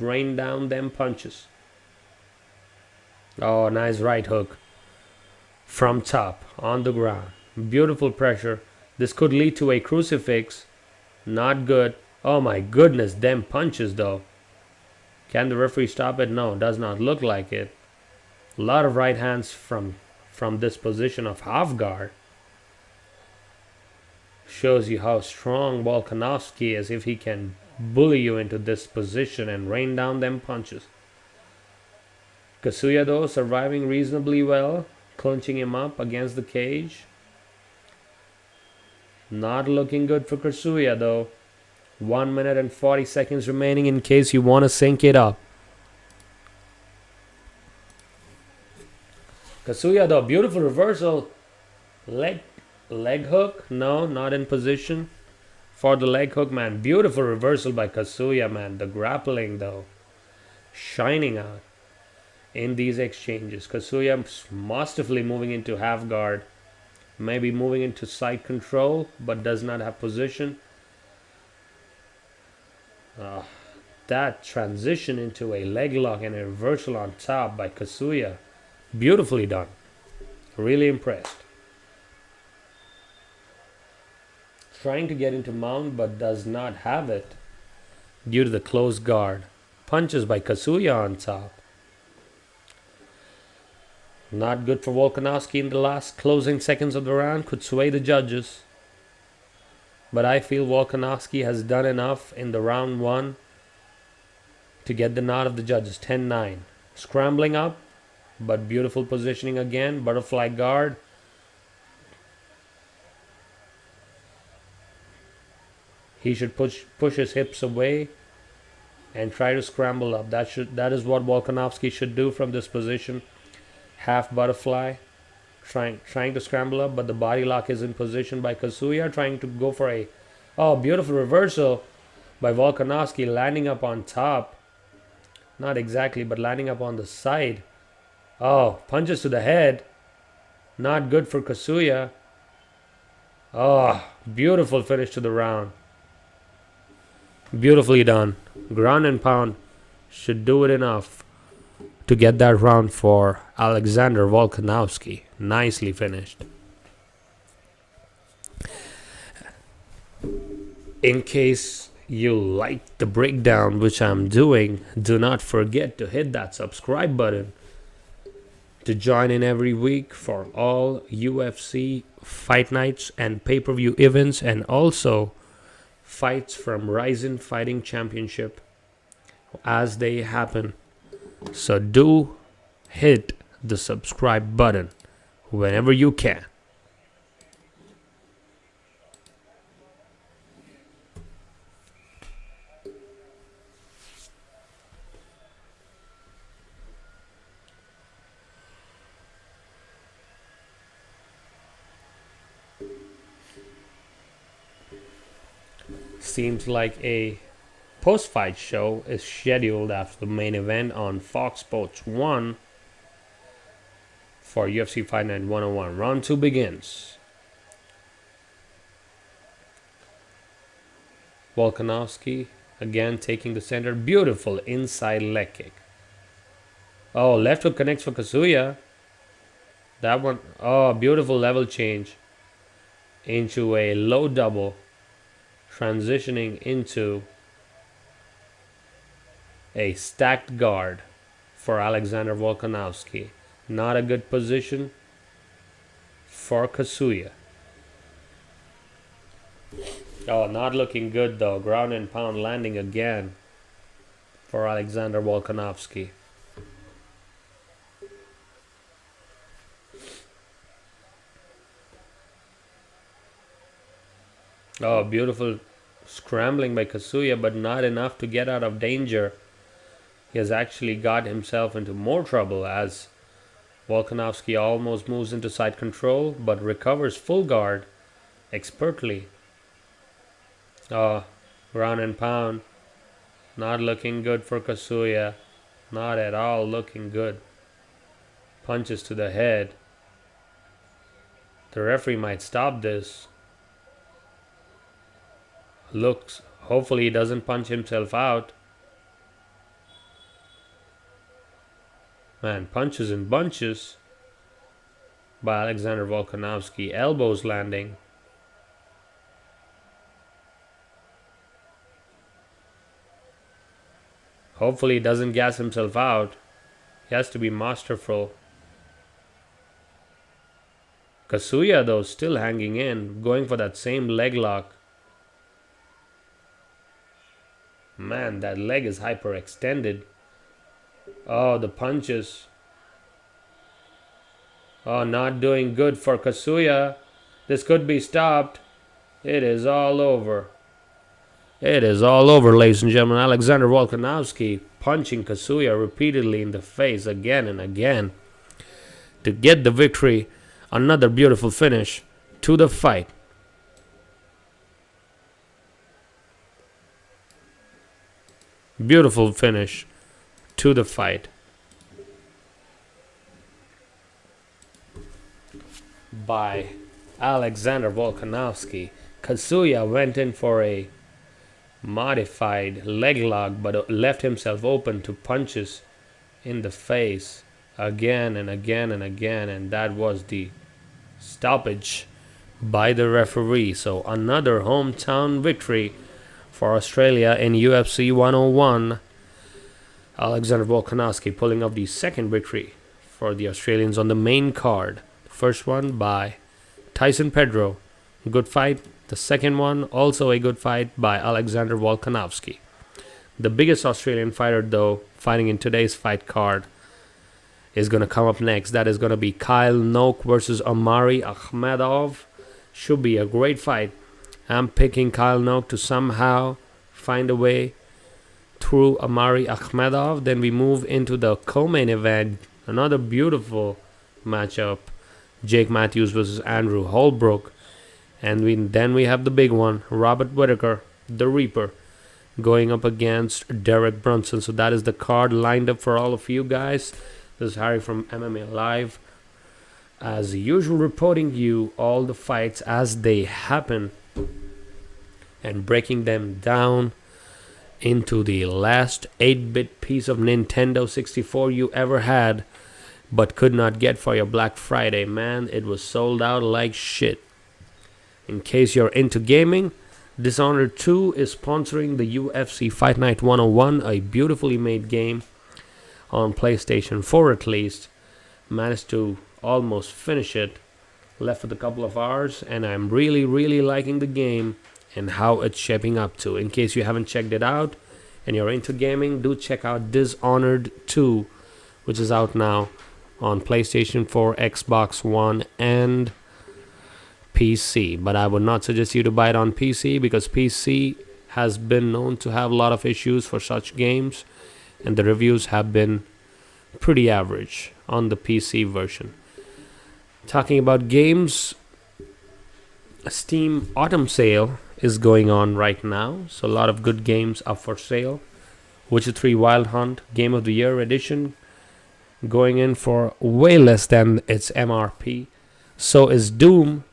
S1: rain down them punches. Oh, nice right hook. From top, on the ground. Beautiful pressure. This could lead to a crucifix. Not good. Oh my goodness, them punches though. Can the referee stop it? No, does not look like it. A lot of right hands from this position of half guard. Shows you how strong Volkanovski is if he can bully you into this position and rain down them punches. Kasuya though surviving reasonably well, clinching him up against the cage. Not looking good for Kasuya though. 1 minute and 40 seconds remaining in case you want to sync it up. Kasuya though, beautiful reversal. Leg hook. No, not in position for the leg hook, man. Beautiful reversal by Kasuya, man. The grappling though, shining out in these exchanges. Kasuya masterfully moving into half guard. Maybe moving into side control, but does not have position. That transition into a leg lock and a reversal on top by Kasuya. Beautifully done. Really impressed. Trying to get into mount, but does not have it due to the closed guard. Punches by Kasuya on top. Not good for Volkanovski in the last closing seconds of the round. Could sway the judges. But I feel Volkanovski has done enough in the round 1 to get the nod of the judges. 10-9. Scrambling up, but beautiful positioning again. Butterfly guard. He should push his hips away and try to scramble up. That is what Volkanovski should do from this position. Half butterfly, trying to scramble up, but the body lock is in position by Kasuya, trying to go for a beautiful reversal by Volkanovski, landing up on top. Not exactly, but landing up on the side. Oh, punches to the head. Not good for Kasuya. Oh, beautiful finish to the round. Beautifully done. Ground and pound should do it enough to get that round for Alexander Volkanovski. Nicely finished. In case you like the breakdown which I'm doing, do not forget to hit that subscribe button to join in every week for all UFC fight nights and pay-per-view events, and also fights from Ryzen Fighting Championship as they happen. So do hit the subscribe button whenever you can. Seems like a post-fight show is scheduled after the main event on Fox Sports 1 for UFC Fight Night 101. Round 2 begins. Volkanovski again taking the center. Beautiful inside leg kick. Oh, left hook connects for Kasuya. That one, oh, beautiful level change into a low double, transitioning into a stacked guard for Alexander Volkanovski. Not a good position for Kasuya. Oh, not looking good though. Ground and pound landing again for Alexander Volkanovski. Oh, beautiful scrambling by Kasuya, but not enough to get out of danger. He has actually got himself into more trouble as Volkanovski almost moves into side control but recovers full guard expertly. Oh, ground and pound. Not looking good for Kasuya. Not at all looking good. Punches to the head. The referee might stop this. Looks. Hopefully he doesn't punch himself out. Man, punches in bunches by Alexander Volkanovski. Elbows landing. Hopefully he doesn't gas himself out. He has to be masterful. Kasuya, though, still hanging in, going for that same leg lock. Man, that leg is hyperextended. Oh, the punches. Oh, not doing good for Kasuya. This could be stopped. It is all over. It is all over, ladies and gentlemen. Alexander Volkanovski punching Kasuya repeatedly in the face again and again to get the victory. Another beautiful finish to the fight. Beautiful finish to the fight. By Alexander Volkanovski. Kasuya went in for a modified leg lock but left himself open to punches in the face again and again and again, and that was the stoppage by the referee. So another hometown victory for Australia in UFC 101. Alexander Volkanovski pulling off the second victory for the Australians on the main card. The first one by Tyson Pedro. Good fight. The second one, also a good fight by Alexander Volkanovski. The biggest Australian fighter, though, fighting in today's fight card is going to come up next. That is going to be Khalil Noke versus Omari Akhmedov. Should be a great fight. I'm picking Khalil Noke to somehow find a way through Omari Akhmedov. Then we move into the co-main event. Another beautiful matchup. Jake Mathews versus Anderw Holbrook. And then we have the big one, Robert Whittaker, the Reaper, going up against Derek Brunson. So that is the card lined up for all of you guys. This is Harry from MMA Live. As usual, reporting you all the fights as they happen and breaking them down into the last 8-bit piece of Nintendo 64 you ever had but could not get for your Black Friday. Man, it was sold out like shit. In case you're into gaming, Dishonored 2 is sponsoring the UFC Fight Night 101, a beautifully made game on PlayStation 4 at least. Managed to almost finish it, left with a couple of hours, and I'm really liking the game and how it's shaping up to. In case you haven't checked it out and you're into gaming, do check out Dishonored 2, which is out now on PlayStation 4, Xbox One, and PC. But I would not suggest you to buy it on PC because PC has been known to have a lot of issues for such games, and the reviews have been pretty average on the PC version. Talking about games, Steam Autumn Sale is going on right now, so a lot of good games up for sale. Witcher 3 Wild Hunt Game of the Year Edition going in for way less than its MRP. So is Doom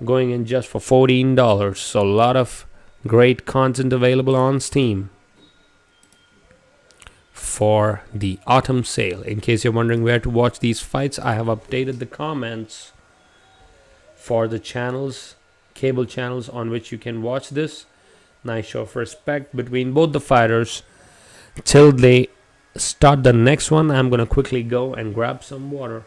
S1: going in just for $14. So a lot of great content available on Steam for the autumn sale. In case you're wondering where to watch these fights, I have updated the comments for the channels, cable channels on which you can watch this. Nice show of respect between both the fighters. Till they start the next one, I'm going to quickly go and grab some water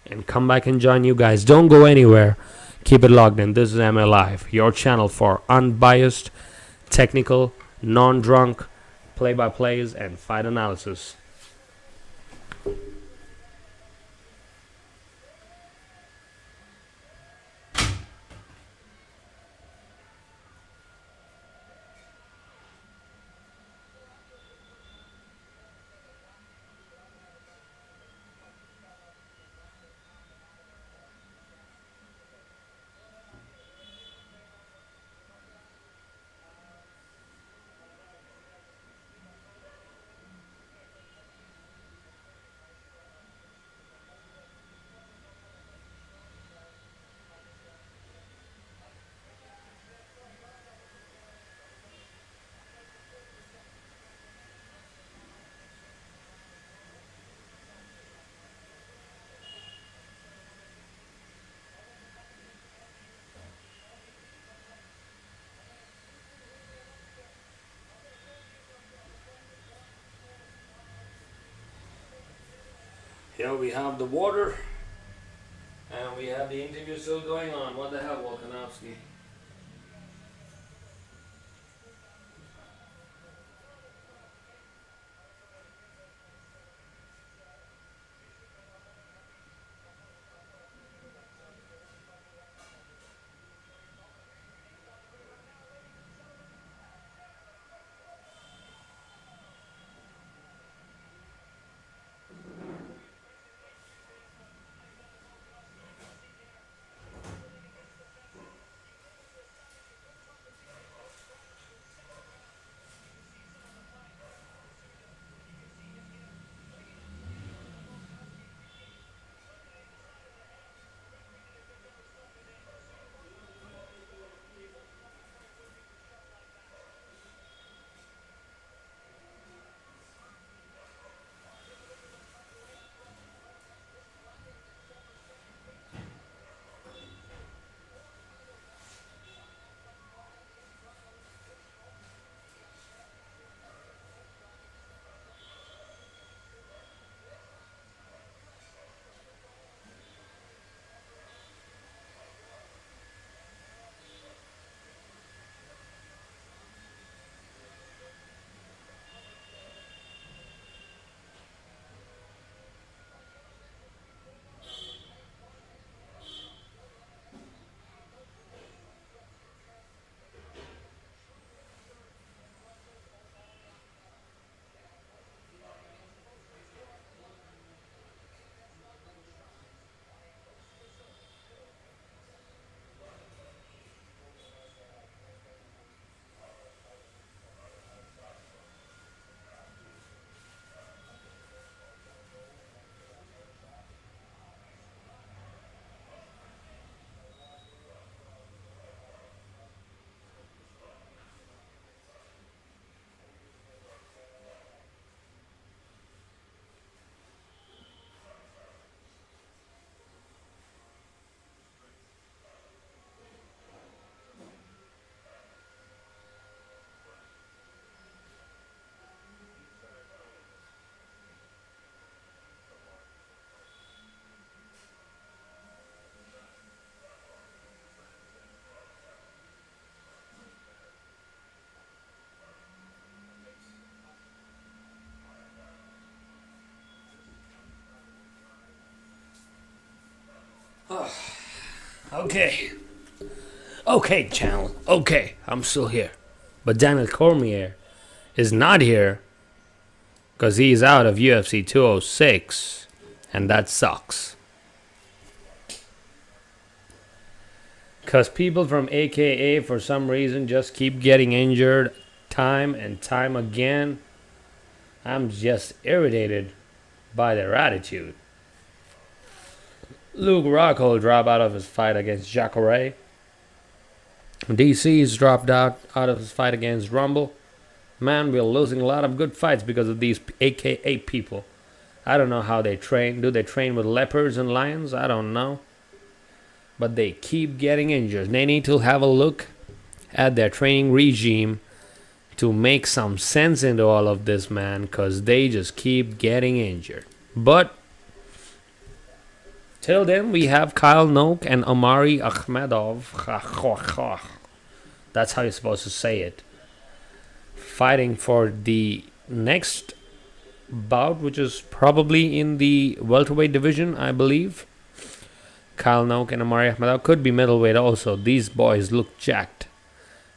S1: and come back and join you guys. Don't go anywhere. Keep it logged in. This is ML Live, your channel for unbiased, technical, non-drunk play-by-plays and fight analysis. Here we have the water, and we have the interview still going on. What the hell, Volkanovski? Okay. Okay, channel. Okay, I'm still here. But Daniel Cormier is not here because he's out of UFC 206, and that sucks. Because people from AKA, for some reason, just keep getting injured time and time again. I'm just irritated by their attitude. Luke Rockhold dropped out of his fight against Jacare. DC's dropped out of his fight against Rumble. Man, we're losing a lot of good fights because of these AKA people. I don't know how they train. Do they train with leopards and lions? I don't know. But they keep getting injured. They need to have a look at their training regime to make some sense into all of this, man, because they just keep getting injured. But till then, we have Kyle Noke and Omari Akhmedov. That's how you're supposed to say it. Fighting for the next bout, which is probably in the welterweight division, I believe. Kyle Noke and Omari Akhmedov could be middleweight also. These boys look jacked.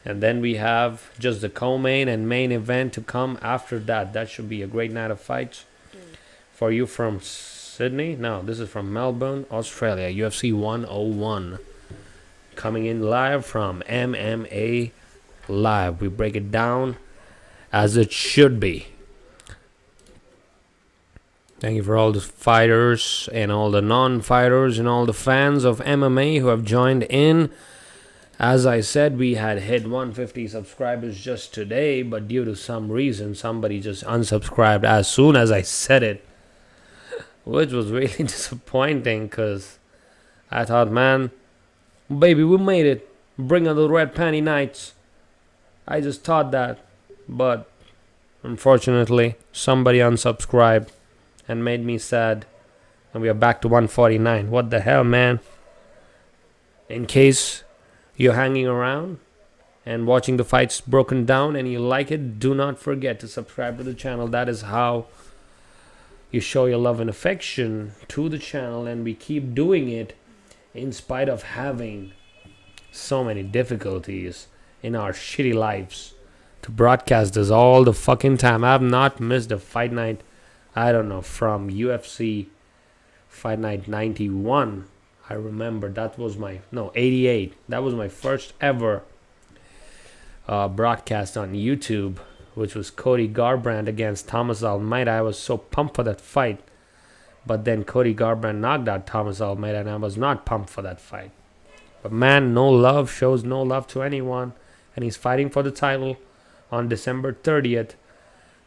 S1: And then we have just the co-main and main event to come after that. That should be a great night of fights. For you from Sydney? No, this is from Melbourne, Australia. UFC 101. Coming in live from MMA Live. We break it down as it should be. Thank you for all the fighters and all the non-fighters and all the fans of MMA who have joined in. As I said, we had hit 150 subscribers just today, but due to some reason, somebody just unsubscribed as soon as I said it, which was really disappointing because I thought, man, baby, we made it. Bring on the red panty nights. I just thought that, but unfortunately, somebody unsubscribed and made me sad And we are back to 149. What the hell, man? In case you're hanging around and watching the fights broken down and you like it, do not forget to subscribe to the channel. That is how you show your love and affection to the channel, and we keep doing it in spite of having so many difficulties in our shitty lives to broadcast this all the fucking time. I have not missed a fight night, I don't know, from UFC Fight Night 91. I remember that was my, no, 88. That was my first ever broadcast on YouTube, which was Cody Garbrandt against Thomas Almeida. I was so pumped for that fight. But then Cody Garbrandt knocked out Thomas Almeida, and I was not pumped for that fight. But man, no love shows no love to anyone. And he's fighting for the title on December 30th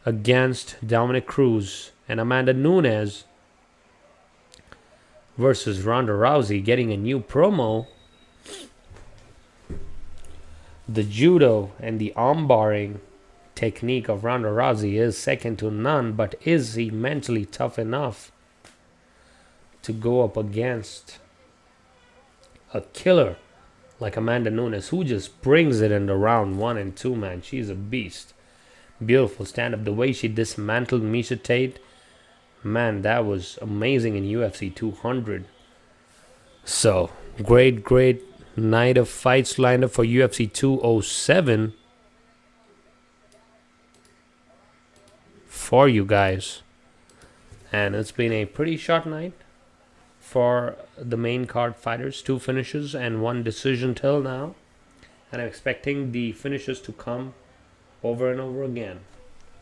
S1: against Dominic Cruz. And Amanda Nunes versus Ronda Rousey, getting a new promo. The judo and the armbarring technique of Ronda Rousey is second to none, but is he mentally tough enough to go up against a killer like Amanda Nunes, who just brings it in the round 1 and 2, man? She's a beast. Beautiful stand-up. The way she dismantled Miesha Tate, man, that was amazing in UFC 200. So, great night of fights lined up for UFC 207 for you guys. And it's been a pretty short night for the main card fighters. 2 finishes and 1 decision till now. And I'm expecting the finishes to come over and over again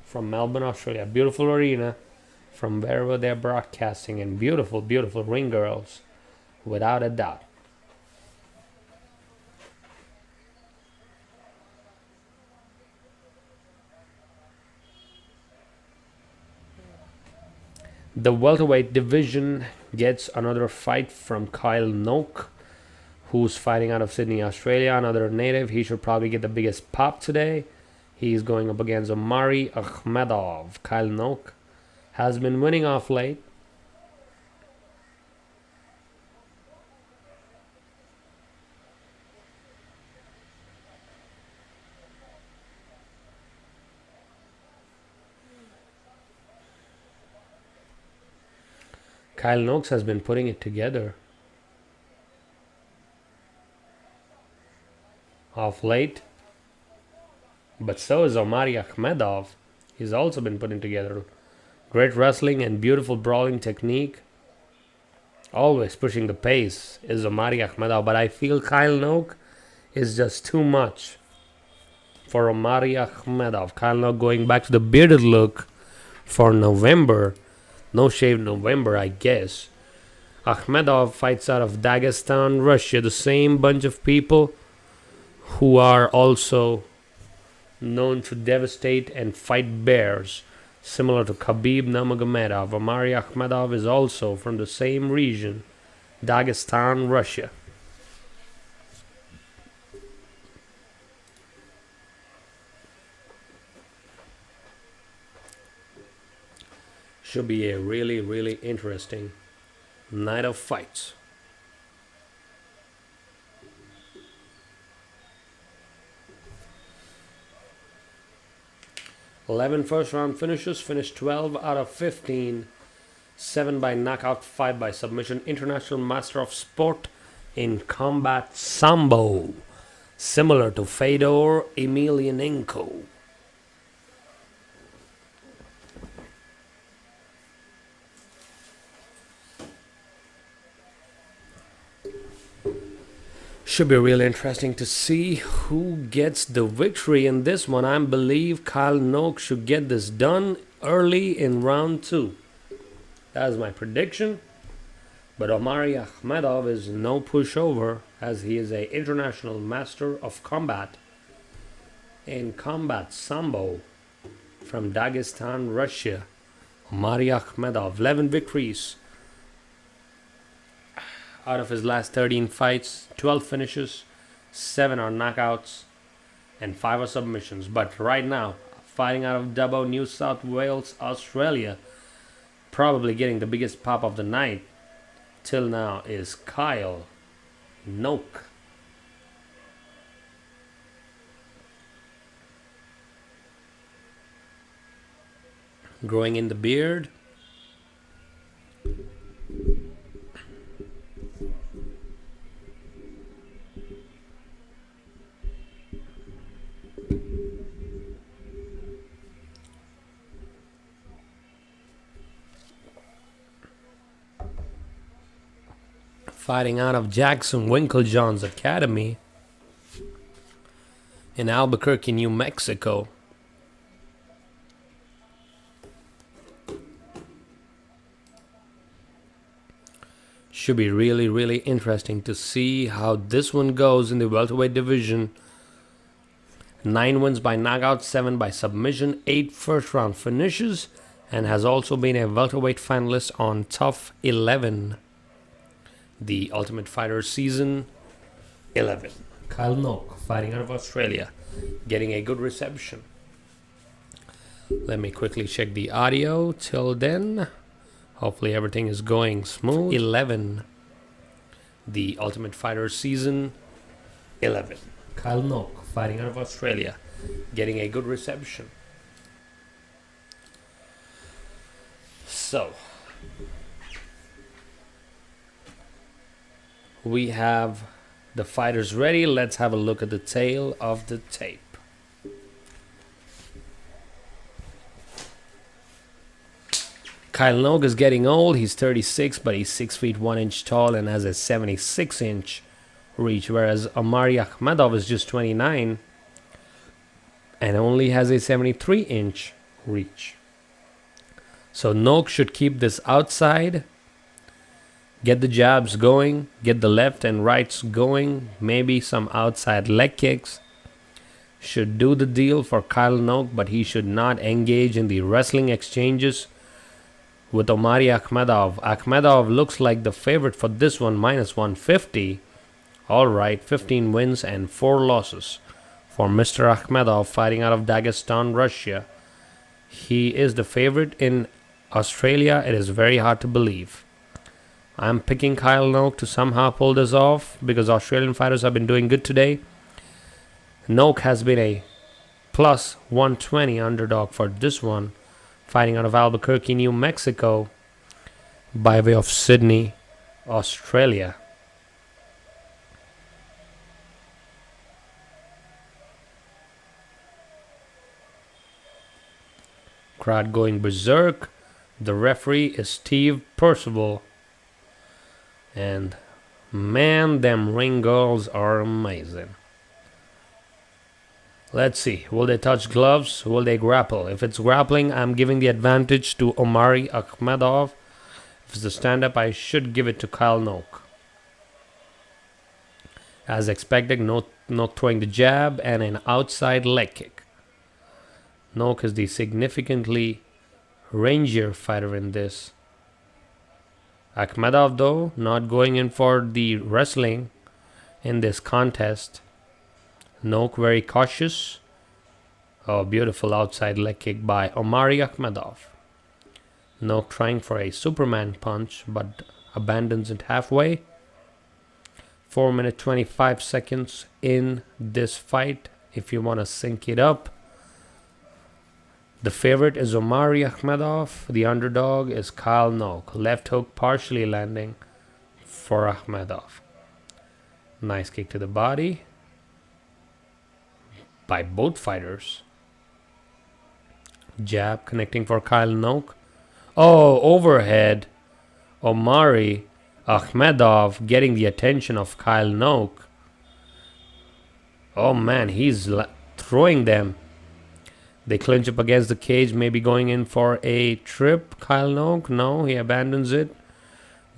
S1: from Melbourne, Australia. Beautiful arena from wherever they're broadcasting, and beautiful ring girls, without a doubt. The welterweight division gets another fight from Kyle Noke, who's fighting out of Sydney, Australia. Another native. He should probably get the biggest pop today. He's going up against Omari Akhmedov. Kyle Noke has been winning off late. Kyle Noakes has been putting it together off late. But so is Omari Akhmedov. He's also been putting together great wrestling and beautiful brawling technique. Always pushing the pace is Omari Akhmedov. But I feel Kyle Noak is just too much for Omari Akhmedov. Kyle Noak going back to the bearded look for November. No shave November, I guess. Akhmedov fights out of Dagestan, Russia. The same bunch of people who are also known to devastate and fight bears, similar to Khabib Nurmagomedov. Omari Akhmedov is also from the same region, Dagestan, Russia. Should be a really interesting night of fights. 11 first-round finishes, finished 12 out of 15. 7 by knockout, 5 by submission. International Master of Sport in Combat Sambo, similar to Fedor Emelianenko. Should be really interesting to see who gets the victory in this one. I believe Kyle Noak should get this done early in round 2. That is my prediction. But Omari Akhmedov is no pushover, as he is an international master of combat in Combat Sambo from Dagestan, Russia. Omari Akhmedov, 11 victories out of his last 13 fights, 12 finishes, 7 are knockouts, and 5 are submissions. But right now, fighting out of Dubbo, New South Wales, Australia, probably getting the biggest pop of the night, till now is Kyle Noke. Growing in the beard. Fighting out of Jackson Winklejohn's Academy in Albuquerque, New Mexico. Should be really interesting to see how this one goes in the welterweight division. 9 wins by knockout, 7 by submission, 8 first round finishes, and has also been a welterweight finalist on Tough 11. The Ultimate Fighter Season 11. Kyle Noke, fighting out of Australia, getting a good reception. Let me quickly check the audio. Till then, hopefully everything is going smooth. 11. The Ultimate Fighter Season 11. Kyle Noke, fighting out of Australia, getting a good reception. So, we have the fighters ready. Let's have a look at the tail of the tape. Kyle Noke is getting old. He's 36, but he's 6 feet 1 inch tall and has a 76 inch reach, whereas Omari Akhmedov is just 29 and only has a 73 inch reach. So Noke should keep this outside, get the jabs going, get the left and rights going, maybe some outside leg kicks. Should do the deal for Kyle Noke, but he should not engage in the wrestling exchanges with Omari Akhmedov. Akhmedov looks like the favorite for this one, minus 150. Alright, 15 wins and 4 losses for Mr. Akhmedov, fighting out of Dagestan, Russia. He is the favorite in Australia. It is very hard to believe. I'm picking Kyle Noke to somehow pull this off because Australian fighters have been doing good today. Noke has been a plus 120 underdog for this one, fighting out of Albuquerque, New Mexico, by way of Sydney, Australia. Crowd going berserk. The referee is Steve Percival. And man, them ring girls are amazing. Let's see. Will they touch gloves? Will they grapple? If it's grappling, I'm giving the advantage to Omari Akhmedov. If it's the stand-up, I should give it to Kyle Noke. As expected, Noke throwing the jab and an outside leg kick. Noke is the significantly rangier fighter in this. Akhmedov, though, not going in for the wrestling in this contest. Noke very cautious. Oh, beautiful outside leg kick by Omari Akhmedov. Noke trying for a Superman punch, but abandons it halfway. 4 minutes 25 seconds in this fight. If you want to sync it up, the favorite is Omari Akhmedov. The underdog is Kyle Noke. Left hook partially landing for Akhmedov. Nice kick to the body by both fighters. Jab connecting for Kyle Noke. Oh, overhead. Omari Akhmedov getting the attention of Kyle Noke. Oh man, he's throwing them. They clinch up against the cage, maybe going in for a trip. Kyle Noke, no, he abandons it.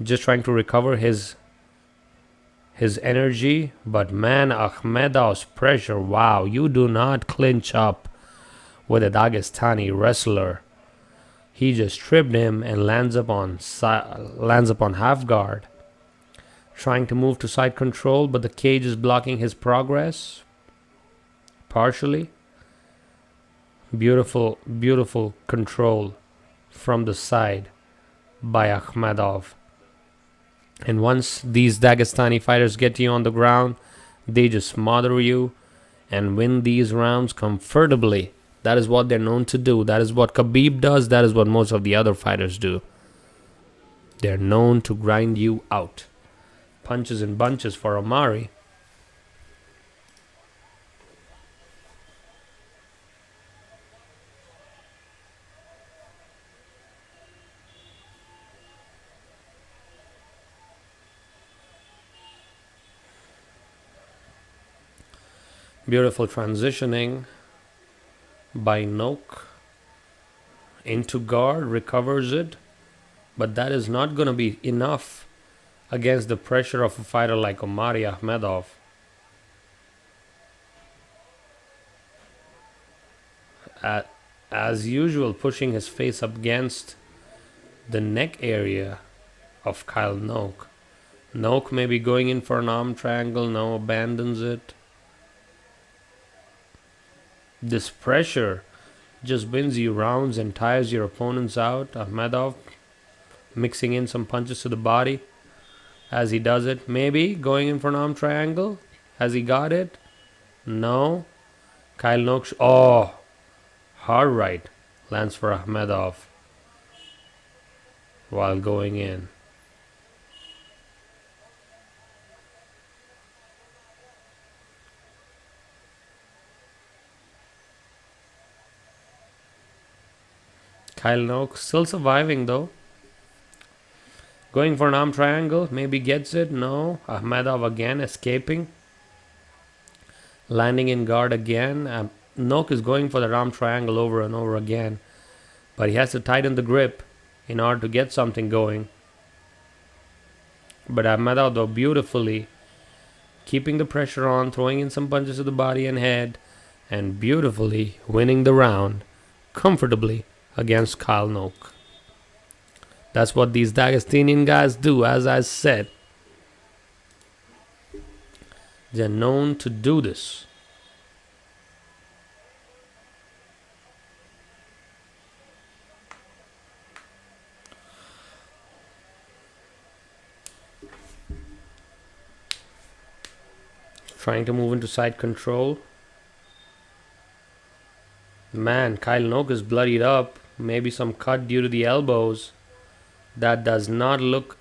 S1: Just trying to recover his energy. But man, Akhmedov's pressure, wow, you do not clinch up with a Dagestani wrestler. He just tripped him and lands up on half guard. Trying to move to side control, but the cage is blocking his progress. Partially. Beautiful, beautiful control from the side by Akhmedov. And once these Dagestani fighters get you on the ground, they just smother you and win these rounds comfortably. That is what they're known to do. That is what Khabib does. That is what most of the other fighters do. They're known to grind you out. Punches and bunches for Omari. Beautiful transitioning by Noke into guard, recovers it, but that is not going to be enough against the pressure of a fighter like Omari Akhmedov. As usual, pushing his face up against the neck area of Kyle Noke. Noke may be going in for an arm triangle, now abandons it. This pressure just wins you rounds and tires your opponents out. Akhmedov mixing in some punches to the body as he does it. Maybe going in for an arm triangle. Has he got it? No. Kyle Noke. Oh, hard right lands for Akhmedov while going in. Kyle Noke still surviving though. Going for an arm triangle. Maybe gets it. No. Akhmedov again escaping. Landing in guard again. Noke is going for the arm triangle over and over again. But he has to tighten the grip in order to get something going. But Akhmedov though beautifully keeping the pressure on. Throwing in some punches to the body and head. And beautifully winning the round comfortably against Kyle Noke. That's what these Dagestanian guys do, as I said. They're known to do this. Trying to move into side control. Man, Kyle Noke is bloodied up. Maybe some cut due to the elbows. That does not look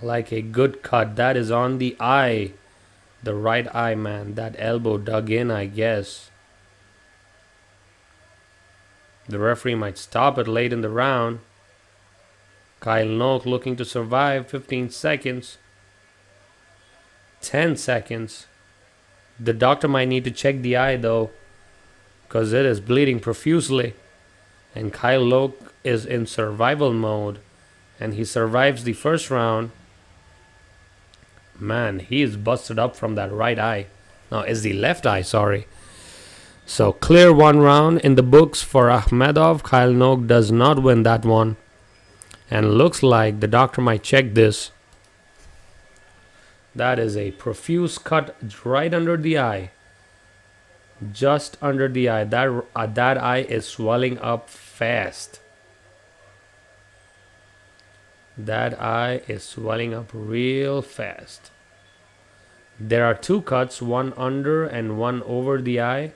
S1: like a good cut. That is on the eye. The right eye, man. That elbow dug in, I guess. The referee might stop it late in the round. Kyle Noke looking to survive. 15 seconds. 10 seconds. The doctor might need to check the eye though, because it is bleeding profusely. And Kyle Noke is in survival mode. And he survives the first round. Man, he is busted up from that right eye. No, it's the left eye, sorry. So clear one round in the books for Akhmedov. Kyle Noke does not win that one. And looks like the doctor might check this. That is a profuse cut right under the eye. Just under the eye. That eye is swelling up fast. That eye is swelling up real fast. There are two cuts, one under and one over the eye.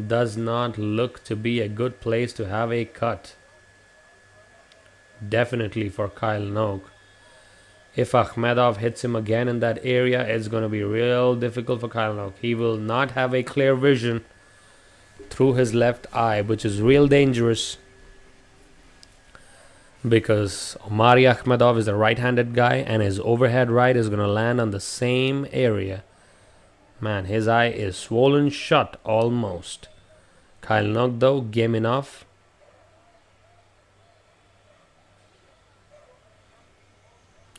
S1: Does not look to be a good place to have a cut. Definitely for Kyle Noke. If Akhmedov hits him again in that area, it's going to be real difficult for Kyle Noke. He will not have a clear vision through his left eye, which is real dangerous. Because Omari Akhmedov is a right-handed guy and his overhead right is going to land on the same area. Man, his eye is swollen shut almost. Kyle Noke though, game enough.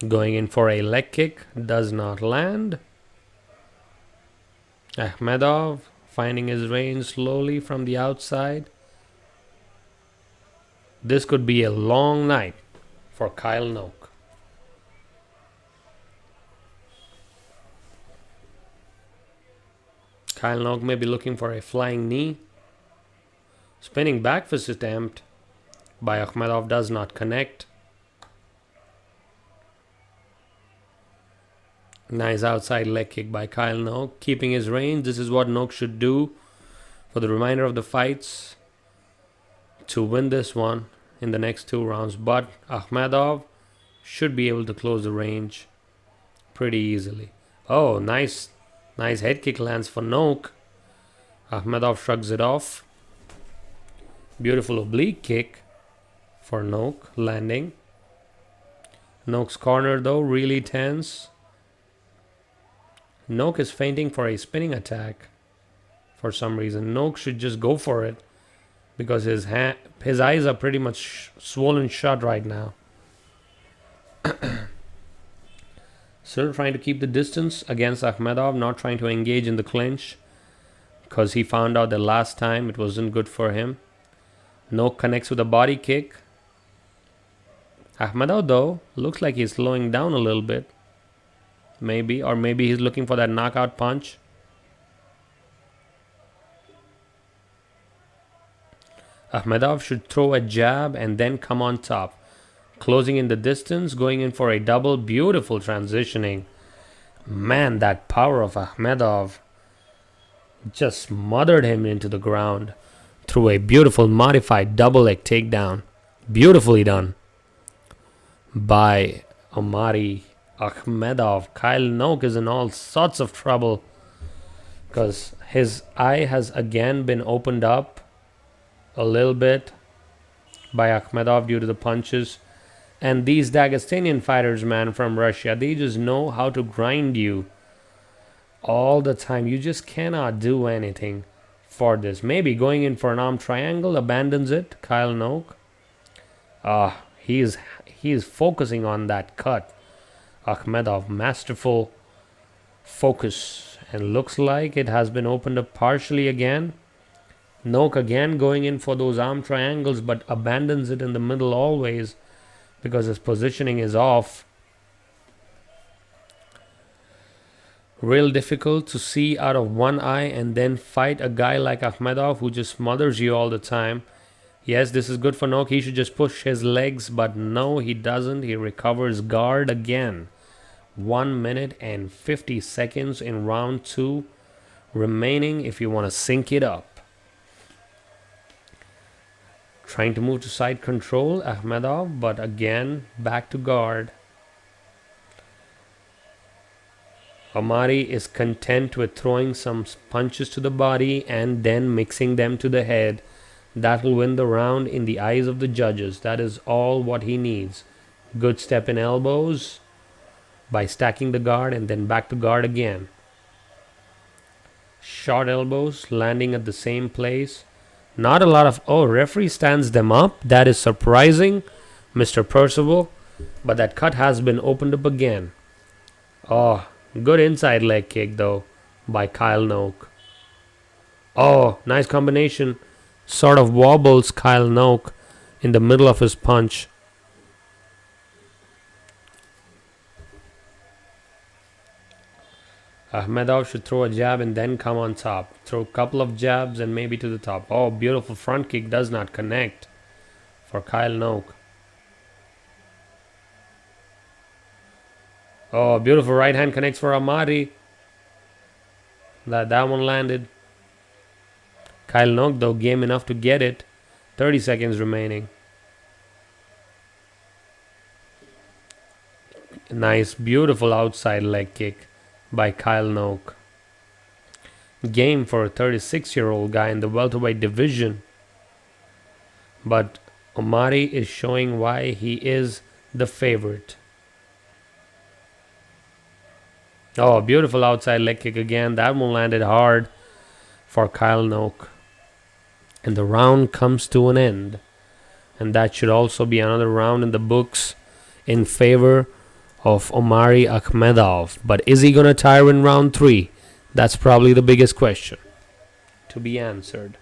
S1: Going in for a leg kick, does not land. Akhmedov finding his range slowly from the outside. This could be a long night for Kyle Noke. Kyle Noke may be looking for a flying knee. Spinning back fist attempt by Akhmedov does not connect. Nice outside leg kick by Kyle Noke, keeping his range. This is what Noke should do for the remainder of the fights to win this one in the next 2 rounds. But Akhmedov should be able to close the range pretty easily. Oh, nice head kick lands for Noke. Akhmedov shrugs it off. Beautiful oblique kick for Noke landing. Noke's corner though really tense. Noke is feinting for a spinning attack for some reason. Noke should just go for it because his eyes are pretty much swollen shut right now. Still trying to keep the distance against Akhmedov, not trying to engage in the clinch because he found out that last time it wasn't good for him. Noke connects with a body kick. Akhmedov though looks like he's slowing down a little bit. Maybe he's looking for that knockout punch. Akhmedov should throw a jab and then come on top. Closing in the distance, going in for a double. Beautiful transitioning. Man, that power of Akhmedov just smothered him into the ground through a beautiful modified double leg takedown. Beautifully done by Omari Akhmedov. Kyle Noke is in all sorts of trouble because his eye has again been opened up a little bit by Akhmedov due to the punches. And these Dagestanian fighters, man, from Russia, they just know how to grind you all the time. You just cannot do anything for this. Maybe going in for an arm triangle, abandons it. Kyle Noke. He is focusing on that cut. Akhmedov, masterful focus, and looks like it has been opened up partially again. Noke again going in for those arm triangles, but abandons it in the middle always because his positioning is off. Real difficult to see out of one eye and then fight a guy like Akhmedov who just smothers you all the time. Yes, this is good for Noke. He should just push his legs, but no, he doesn't. He recovers guard again. 1 minute and 50 seconds in round 2 remaining if you want to sync it up. Trying to move to side control, Akhmedov, but again, back to guard. Omari is content with throwing some punches to the body and then mixing them to the head. That will win the round in the eyes of the judges. That is all what he needs. Good step in elbows by stacking the guard and then back to guard again. Short elbows landing at the same place. Not a lot of... Oh, referee stands them up. That is surprising, Mr. Percival. But that cut has been opened up again. Oh, good inside leg kick though by Kyle Noke. Oh, nice combination. Sort of wobbles Kyle Noke in the middle of his punch. Akhmedov should throw a jab and then come on top. Throw a couple of jabs and maybe to the top. Oh, beautiful front kick does not connect for Kyle Noke. Oh, beautiful right hand connects for Omari. That one landed. Kyle Noke though game enough to get it. 30 seconds remaining. Nice, beautiful outside leg kick by Kyle Noke. Game for a 36-year-old guy in the welterweight division. But Omari is showing why he is the favorite. Oh, beautiful outside leg kick again. That one landed hard for Kyle Noke. And the round comes to an end. And that should also be another round in the books in favor of Omari Akhmedov. But is he going to tire in round 3? That's probably the biggest question to be answered.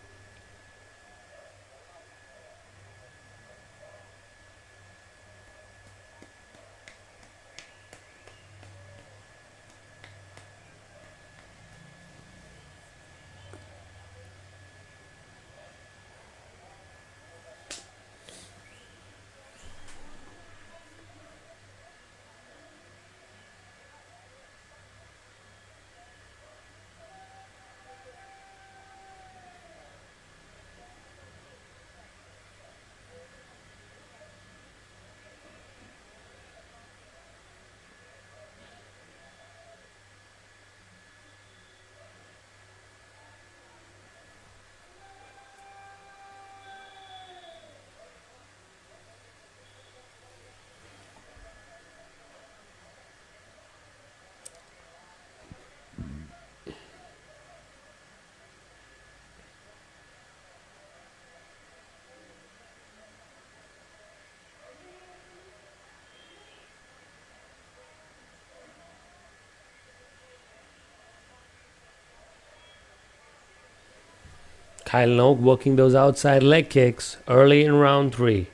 S1: Kyle Noke working those outside leg kicks early in round 3.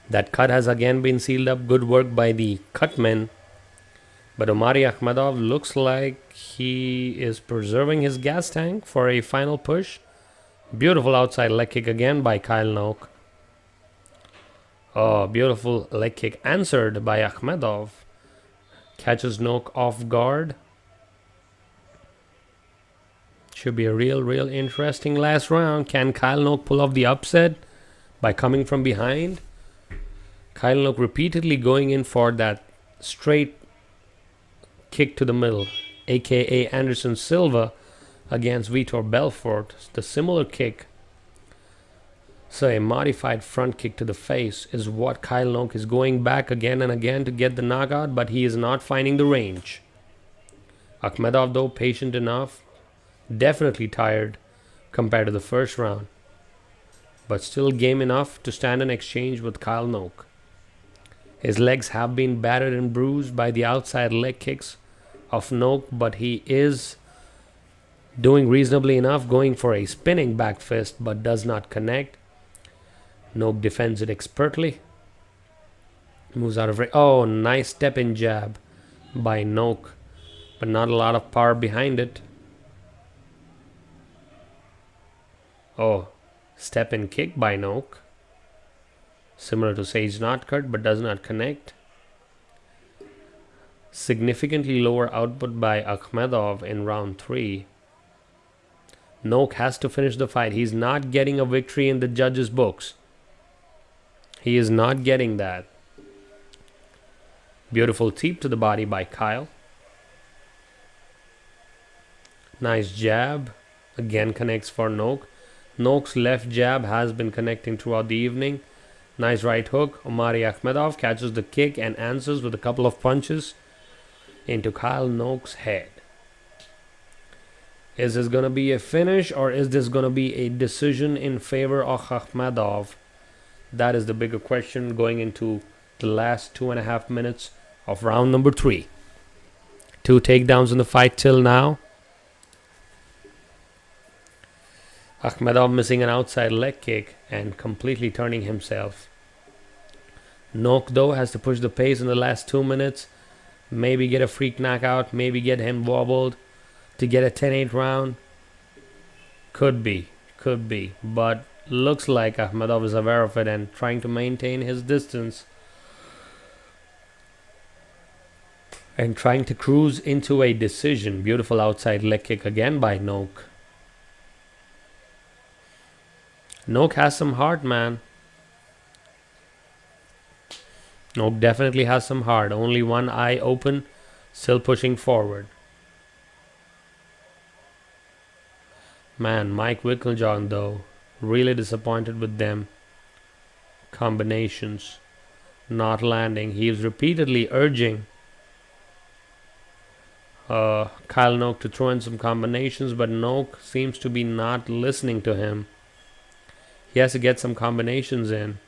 S1: That cut has again been sealed up. Good work by the cutmen. But Omari Akhmedov looks like he is preserving his gas tank for a final push. Beautiful outside leg kick again by Kyle Noke. Oh, beautiful leg kick answered by Akhmedov. Catches Noke off guard. Should be a real interesting last round. Can Kyle Noke pull off the upset by coming from behind? Kyle Noke repeatedly going in for that straight kick to the middle, aka Anderson Silva against Vitor Belfort. The similar kick. So a modified front kick to the face is what Kyle Noke is going back again and again to get the knockout, but he is not finding the range. Akhmedov though patient enough. Definitely tired compared to the first round, but still game enough to stand an exchange with Kyle Noke. His legs have been battered and bruised by the outside leg kicks of Noke, but he is doing reasonably enough, going for a spinning back fist but does not connect. Noke defends it expertly. Moves out of range. Oh, nice step in jab by Noke, but not a lot of power behind it. Oh, step and kick by Noke. Similar to Sage Notcut, but does not connect. Significantly lower output by Akhmedov in round 3. Noke has to finish the fight. He's not getting a victory in the judges' books. He is not getting that. Beautiful teep to the body by Kyle. Nice jab. Again connects for Noke. Noke's left jab has been connecting throughout the evening. Nice right hook. Omari Akhmedov catches the kick and answers with a couple of punches into Kyle Noke's head. Is this going to be a finish or is this going to be a decision in favor of Akhmedov? That is the bigger question going into the last 2.5 minutes of round number 3. 2 takedowns in the fight till now. Akhmedov missing an outside leg kick and completely turning himself. Noke though has to push the pace in the last 2 minutes. Maybe get a freak knockout. Maybe get him wobbled to get a 10-8 round. Could be. But looks like Akhmedov is aware of it and trying to maintain his distance. And trying to cruise into a decision. Beautiful outside leg kick again by Noke. Noke has some heart, man. Noke definitely has some heart. Only one eye open. Still pushing forward. Man, Mike Wicklejohn though. Really disappointed with them. Combinations. Not landing. He is repeatedly urging Kyle Noke to throw in some combinations. But Noke seems to be not listening to him. He has to get some combinations in.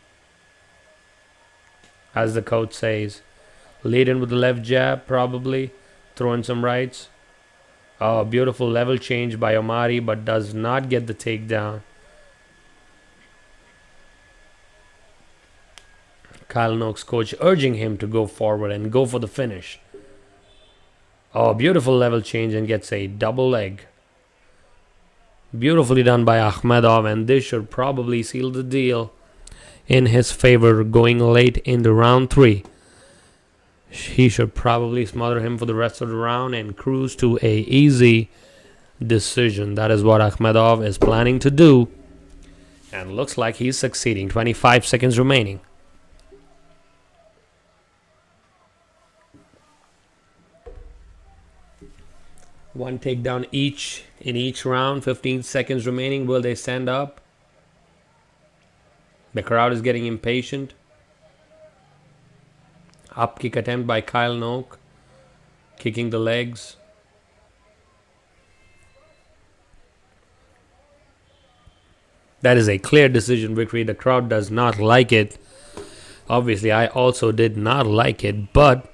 S1: As the coach says. Lead in with the left jab, probably. Throw in some rights. Oh, beautiful level change by Omari, but does not get the takedown. Kyle Noke's coach urging him to go forward and go for the finish. Oh, beautiful level change and gets a double leg. Beautifully done by Akhmedov, and this should probably seal the deal in his favor going late into round 3. He should probably smother him for the rest of the round and cruise to a easy decision. That is what Akhmedov is planning to do, and looks like he's succeeding. 25 seconds remaining. One takedown each in each round. 15 seconds remaining. Will they stand up? The crowd is getting impatient. Up kick attempt by Kyle Noke. Kicking the legs. That is a clear decision victory. The crowd does not like it. Obviously, I also did not like it, but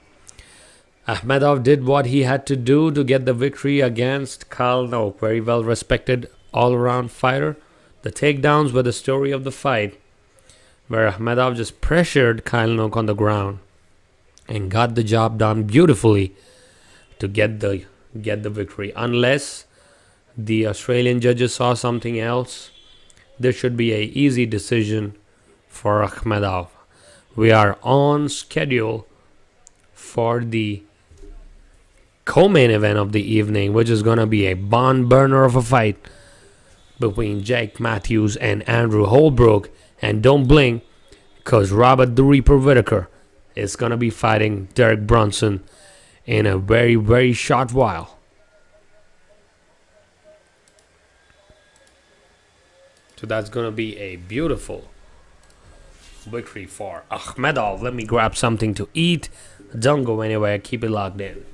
S1: Akhmedov did what he had to do to get the victory against Kyle Noke. Very well respected all-around fighter. The takedowns were the story of the fight, where Akhmedov just pressured Khalil on the ground and got the job done beautifully to get the victory. Unless the Australian judges saw something else, this should be a easy decision for Akhmedov. We are on schedule for the co-main event of the evening, which is going to be a barn burner of a fight between Jake Mathews and Anderw Holbrook. And don't blink, because Robert the Reaper Whittaker is going to be fighting Derek Brunson in a very, very short while. So that's going to be a beautiful victory for Akhmedov. Let me grab something to eat. Don't go anywhere. Keep it locked in.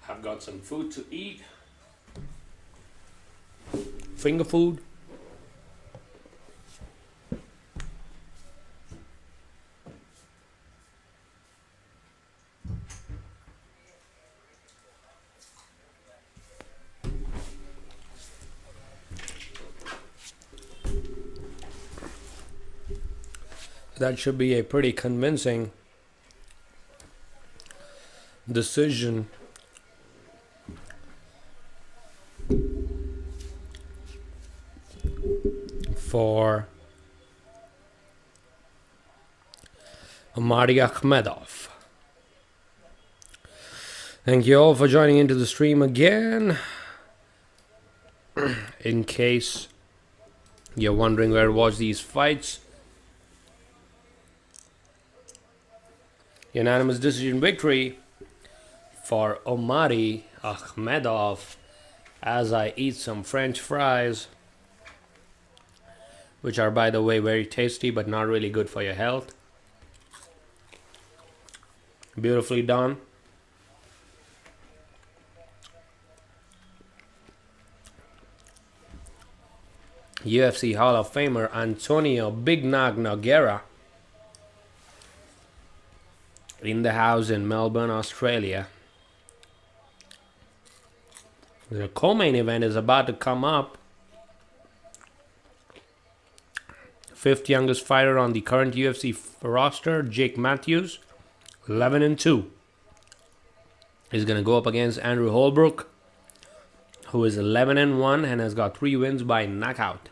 S1: I've got some food to eat. Finger food. That should be a pretty convincing decision for Omari Akhmedov. Thank you all for joining into the stream again. In case you're wondering where to watch these fights, unanimous decision victory for Omari Akhmedov as I eat some French fries, which are, by the way, very tasty but not really good for your health. Beautifully done. UFC Hall of Famer Antonio Big Nog Nogueira in the house in Melbourne, Australia. The co-main event is about to come up. Fifth youngest fighter on the current UFC roster, Jake Mathews, 11-2. He's going to go up against Anderw Holbrook, who is 11-1 and has got 3 wins by knockout.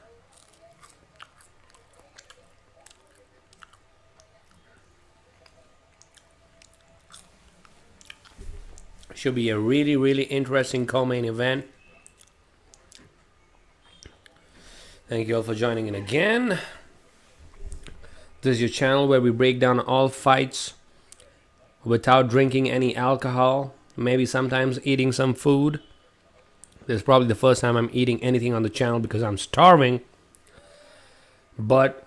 S1: Should be a really, really interesting co-main event. Thank you all for joining in again. This is your channel where we break down all fights without drinking any alcohol, maybe sometimes eating some food. This is probably the first time I'm eating anything on the channel because I'm starving. But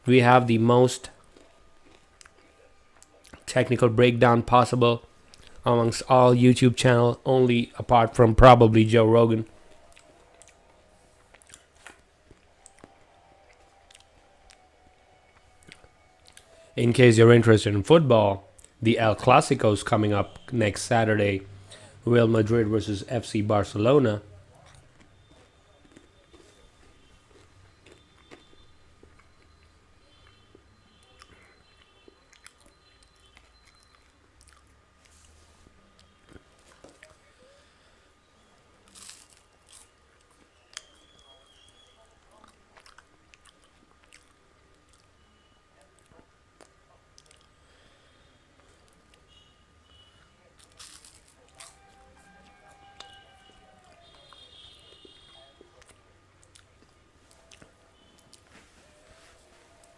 S1: we have the most technical breakdown possible amongst all YouTube channel, only apart from probably Joe Rogan. In case you're interested in football, the El Clasico is coming up next Saturday. Real Madrid versus FC Barcelona.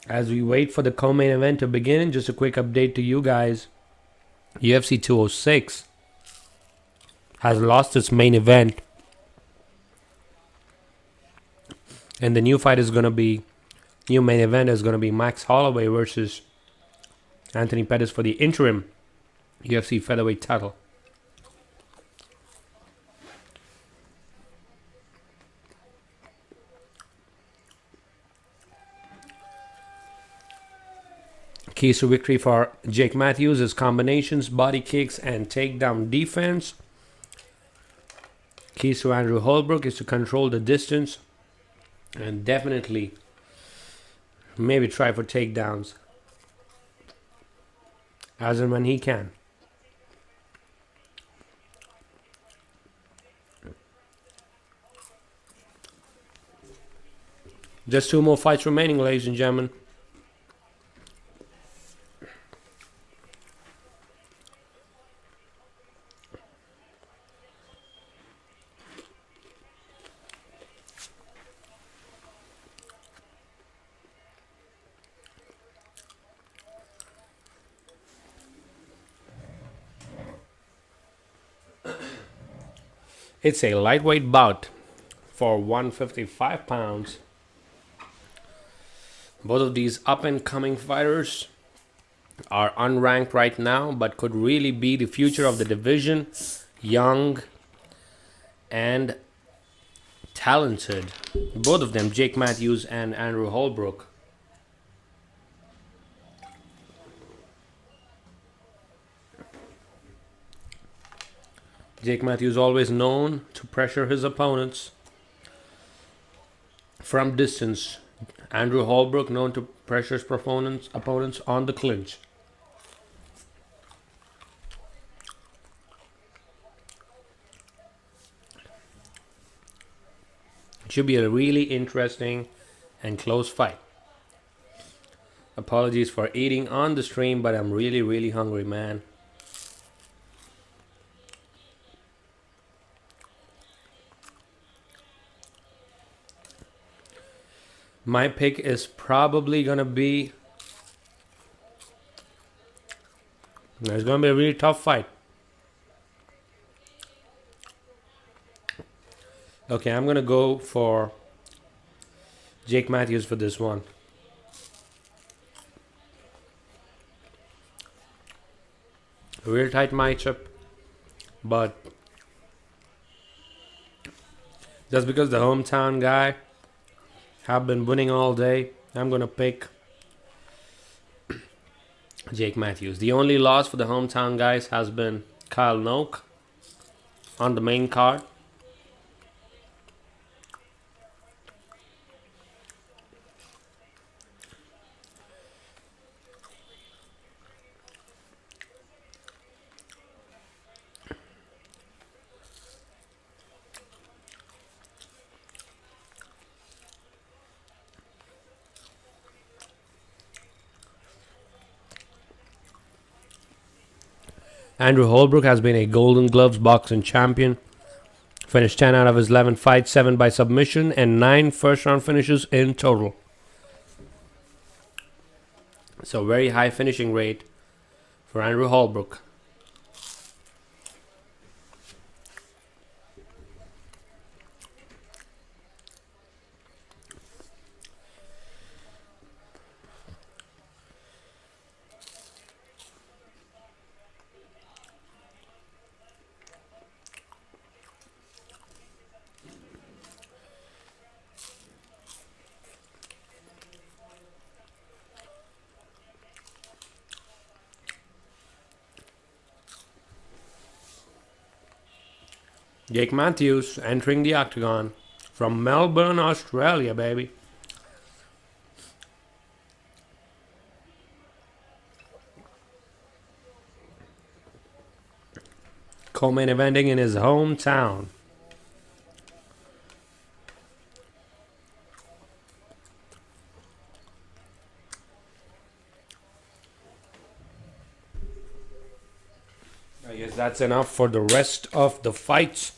S1: As we wait for the co-main event to begin, just a quick update to you guys. UFC 206 has lost its main event. And the new fight is going to be, new main event is going to be Max Holloway versus Anthony Pettis for the interim UFC featherweight title. Keys to victory for Jake Mathews is combinations, body kicks, and takedown defense. Keys to Anderw Holbrook is to control the distance and definitely maybe try for takedowns as and when he can. Just 2 more fights remaining, ladies and gentlemen. It's a lightweight bout for 155 pounds. Both of these up-and-coming fighters are unranked right now, but could really be the future of the division. Young and talented. Both of them, Jake Mathews and Anderw Holbrook. Jake Mathews always known to pressure his opponents from distance. Anderw Holbrook known to pressure his opponents on the clinch. It should be a really interesting and close fight. Apologies for eating on the stream, but I'm really hungry, man. My pick is probably going to be... It's going to be a really tough fight. Okay, I'm going to go for Jake Mathews for this one. A real tight matchup. But just because the hometown guy have been winning all day, I'm going to pick Jake Mathews. The only loss for the hometown guys has been Kyle Noke on the main card. Anderw Holbrook has been a Golden Gloves boxing champion. Finished 10 out of his 11 fights, 7 by submission, and 9 first-round finishes in total. So very high finishing rate for Anderw Holbrook. Jake Mathews entering the octagon from Melbourne, Australia, baby. Co-main eventing in his hometown. I guess that's enough for the rest of the fights.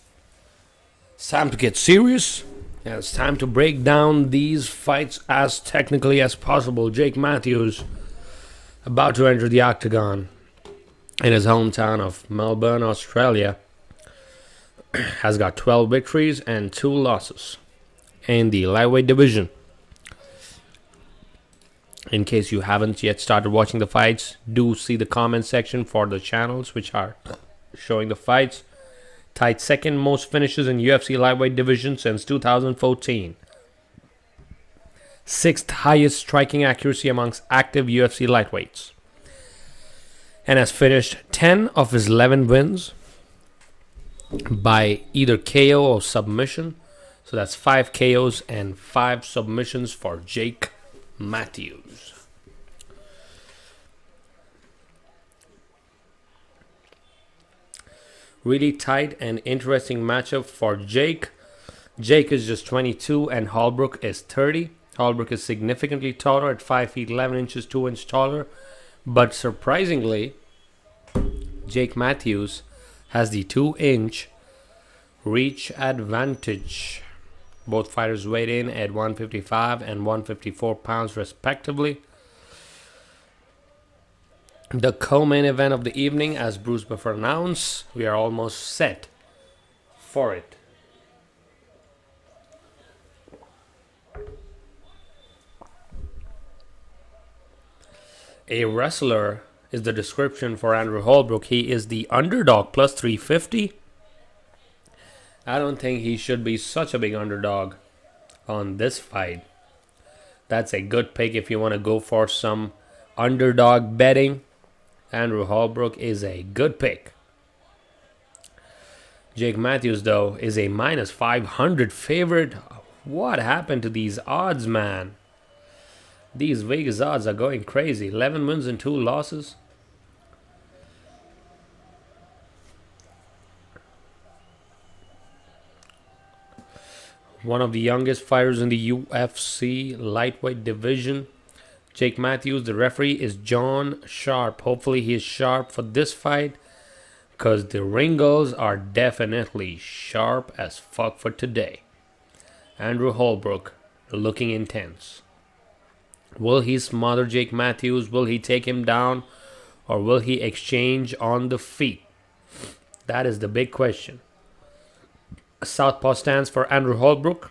S1: It's time to get serious. Yeah, it's time to break down these fights as technically as possible. Jake Mathews about to enter the octagon in his hometown of Melbourne, Australia, has got 12 victories and 2 losses in the lightweight division. In case you haven't yet started watching the fights, do see the comment section for the channels which are showing the fights. Tied second most finishes in UFC lightweight division since 2014. 6th highest striking accuracy amongst active UFC lightweights. And has finished 10 of his 11 wins by either KO or submission. So that's 5 KOs and 5 submissions for Jake Mathews. Really tight and interesting matchup for Jake. Jake is just 22 and Holbrook is 30. Holbrook is significantly taller at 5 feet 11 inches, 2 inches taller. But surprisingly, Jake Mathews has the 2-inch reach advantage. Both fighters weighed in at 155 and 154 pounds respectively. The co-main event of the evening, as Bruce Buffer announced, we are almost set for it. A wrestler is the description for Anderw Holbrook. He is the underdog plus 350. I don't think he should be such a big underdog on this fight. That's a good pick if you want to go for some underdog betting. Anderw Holbrook is a good pick. Jake Mathews, though, is a minus 500 favorite. What happened to these odds, man? These Vegas odds are going crazy. 11 wins and 2 losses. One of the youngest fighters in the UFC lightweight division. Jake Mathews, the referee, is John Sharp. Hopefully he is sharp for this fight, because the ringos are definitely sharp as fuck for today. Anderw Holbrook looking intense. Will he smother Jake Mathews? Will he take him down? Or will he exchange on the feet? That is the big question. A southpaw stance for Anderw Holbrook.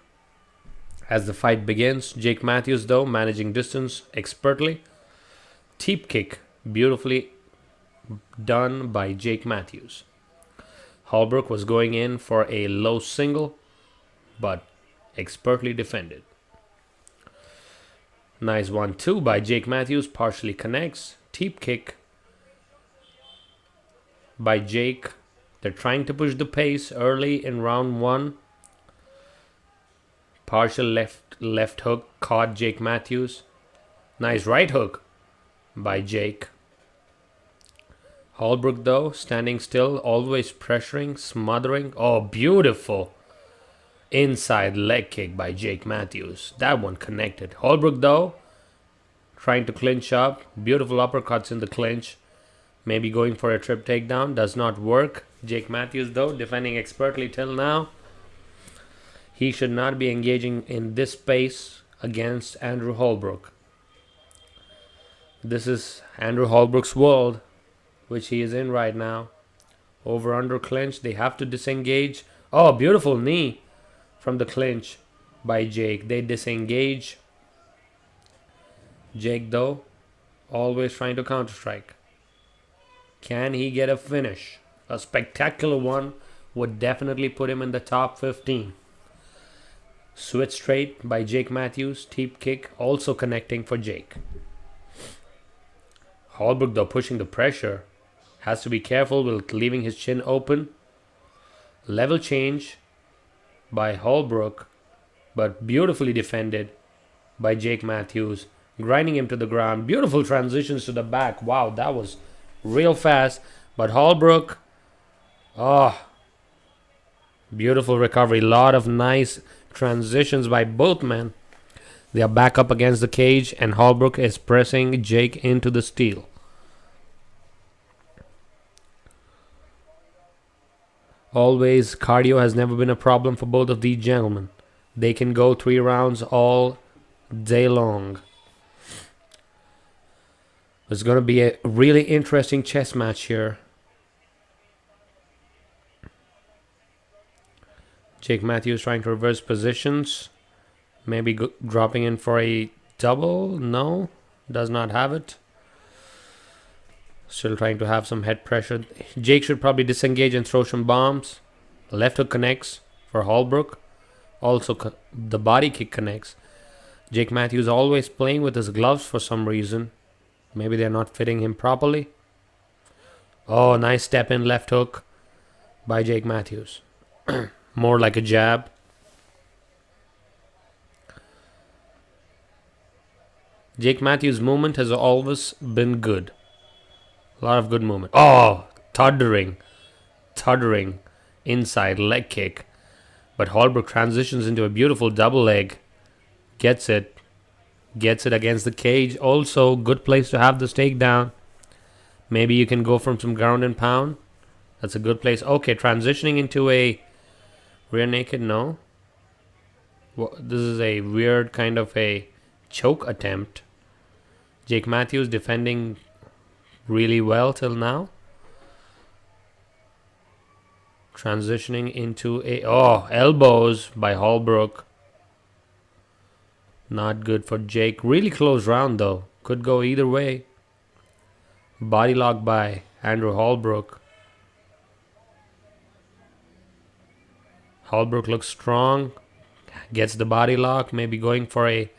S1: As the fight begins, Jake Mathews, though, managing distance expertly. Teep kick, beautifully done by Jake Mathews. Holbrook was going in for a low single, but expertly defended. Nice 1-2 by Jake Mathews, partially connects. Teep kick by Jake. They're trying to push the pace early in round 1. Partial left hook caught Jake Mathews. Nice right hook by Jake. Holbrook, though, standing still, always pressuring, smothering. Oh, beautiful inside leg kick by Jake Mathews. That one connected. Holbrook, though, trying to clinch up. Beautiful uppercuts in the clinch. Maybe going for a trip takedown. Does not work. Jake Mathews, though, defending expertly till now. He should not be engaging in this space against Anderw Holbrook. This is Anderw Holbrook's world, which he is in right now. Over under clinch. They have to disengage. Oh, beautiful knee from the clinch by Jake. They disengage. Jake, though, always trying to counter-strike. Can he get a finish? A spectacular one would definitely put him in the top 15. Switch straight by Jake Mathews. Teep kick also connecting for Jake. Holbrook, though, pushing the pressure. Has to be careful with leaving his chin open. Level change by Holbrook, but beautifully defended by Jake Mathews. Grinding him to the ground. Beautiful transitions to the back. Wow, that was real fast. But Holbrook, beautiful recovery. Lot of nice transitions by both men. They are back up against the cage, and Holbrook is pressing Jake into the steel. Always, cardio has never been a problem for both of these gentlemen. They can go 3 rounds all day long. It's going to be a really interesting chess match here. Jake Mathews trying to reverse positions. Maybe dropping in for a double. No, does not have it. Still trying to have some head pressure. Jake should probably disengage and throw some bombs. The left hook connects for Holbrook. Also, the body kick connects. Jake Mathews always playing with his gloves for some reason. Maybe they're not fitting him properly. Oh, nice step in left hook by Jake Mathews. More like a jab. Jake Mathews' movement has always been good. A lot of good movement. Oh, thuddering inside leg kick. But Holbrook transitions into a beautiful double leg. Gets it against the cage. Also, good place to have this takedown. Maybe you can go from some ground and pound. That's a good place. Okay, transitioning into a rear naked. No. Well, this is a weird kind of a choke attempt. Jake Mathews defending really well till now. Transitioning into a elbows by Holbrook. Not good for Jake. Really close round though. Could go either way. Body lock by Anderw Holbrook. Holbrook looks strong. Gets the body lock. Maybe going for a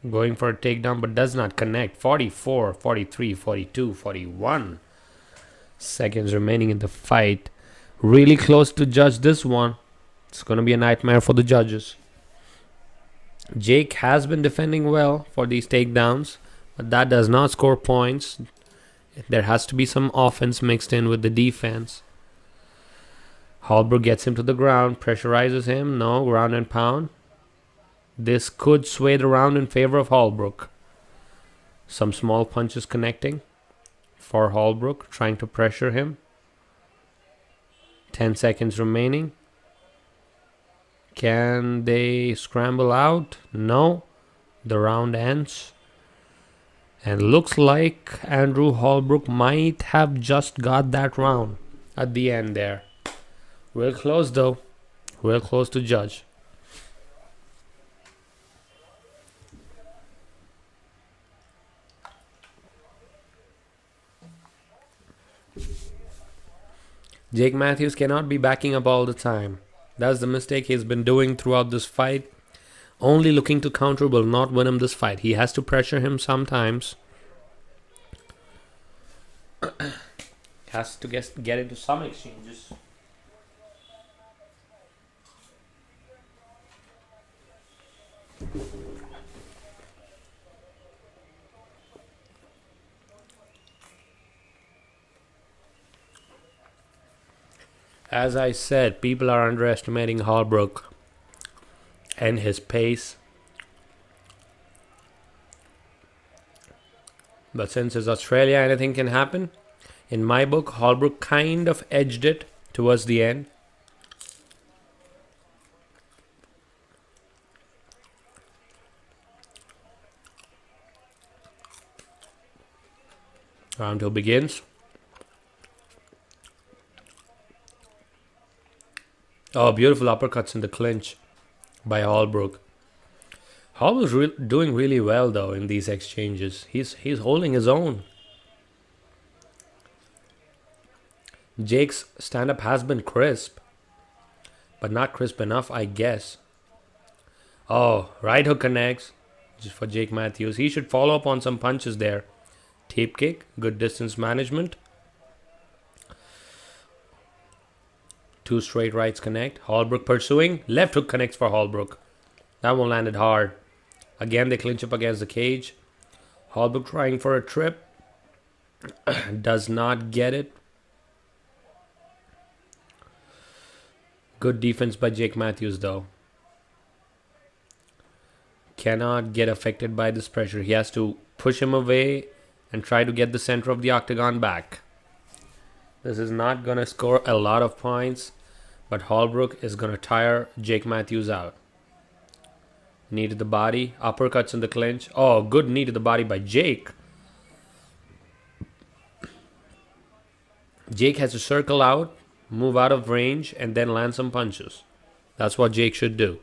S1: takedown, but does not connect. 44, 43, 42, 41 seconds remaining in the fight. Really close to judge this one. It's going to be a nightmare for the judges. Jake has been defending well for these takedowns, but that does not score points. There has to be some offense mixed in with the defense. Holbrook gets him to the ground, pressurizes him. No, ground and pound. This could sway the round in favor of Holbrook. Some small punches connecting for Holbrook, trying to pressure him. 10 seconds remaining. Can they scramble out? No. The round ends. And looks like Anderw Holbrook might have just got that round at the end there. Real close though. Real close to judge. Jake Mathews cannot be backing up all the time. That's the mistake he's been doing throughout this fight. Only looking to counter will not win him this fight. He has to pressure him sometimes. Has to get into some exchanges. As I said, people are underestimating Holbrook and his pace. But since it's Australia, anything can happen. In my book, Holbrook kind of edged it towards the end. Round 2 begins. Oh, beautiful uppercuts in the clinch by Holbrook. Holbrook's doing really well though in these exchanges. He's holding his own. Jake's stand-up has been crisp, but not crisp enough, I guess. Oh, right hook connects just for Jake Mathews. He should follow up on some punches there. Tape kick, good distance management. 2 straight rights connect. Holbrook pursuing. Left hook connects for Holbrook. That one landed hard. Again, they clinch up against the cage. Holbrook trying for a trip. Does not get it. Good defense by Jake Mathews though. Cannot get affected by this pressure. He has to push him away and try to get the center of the octagon back. This is not going to score a lot of points, But Holbrook is going to tire Jake Mathews out. Knee to the body. Uppercuts in the clinch. Oh, good knee to the body by Jake. Jake has to circle out, move out of range, and then land some punches. That's what Jake should do.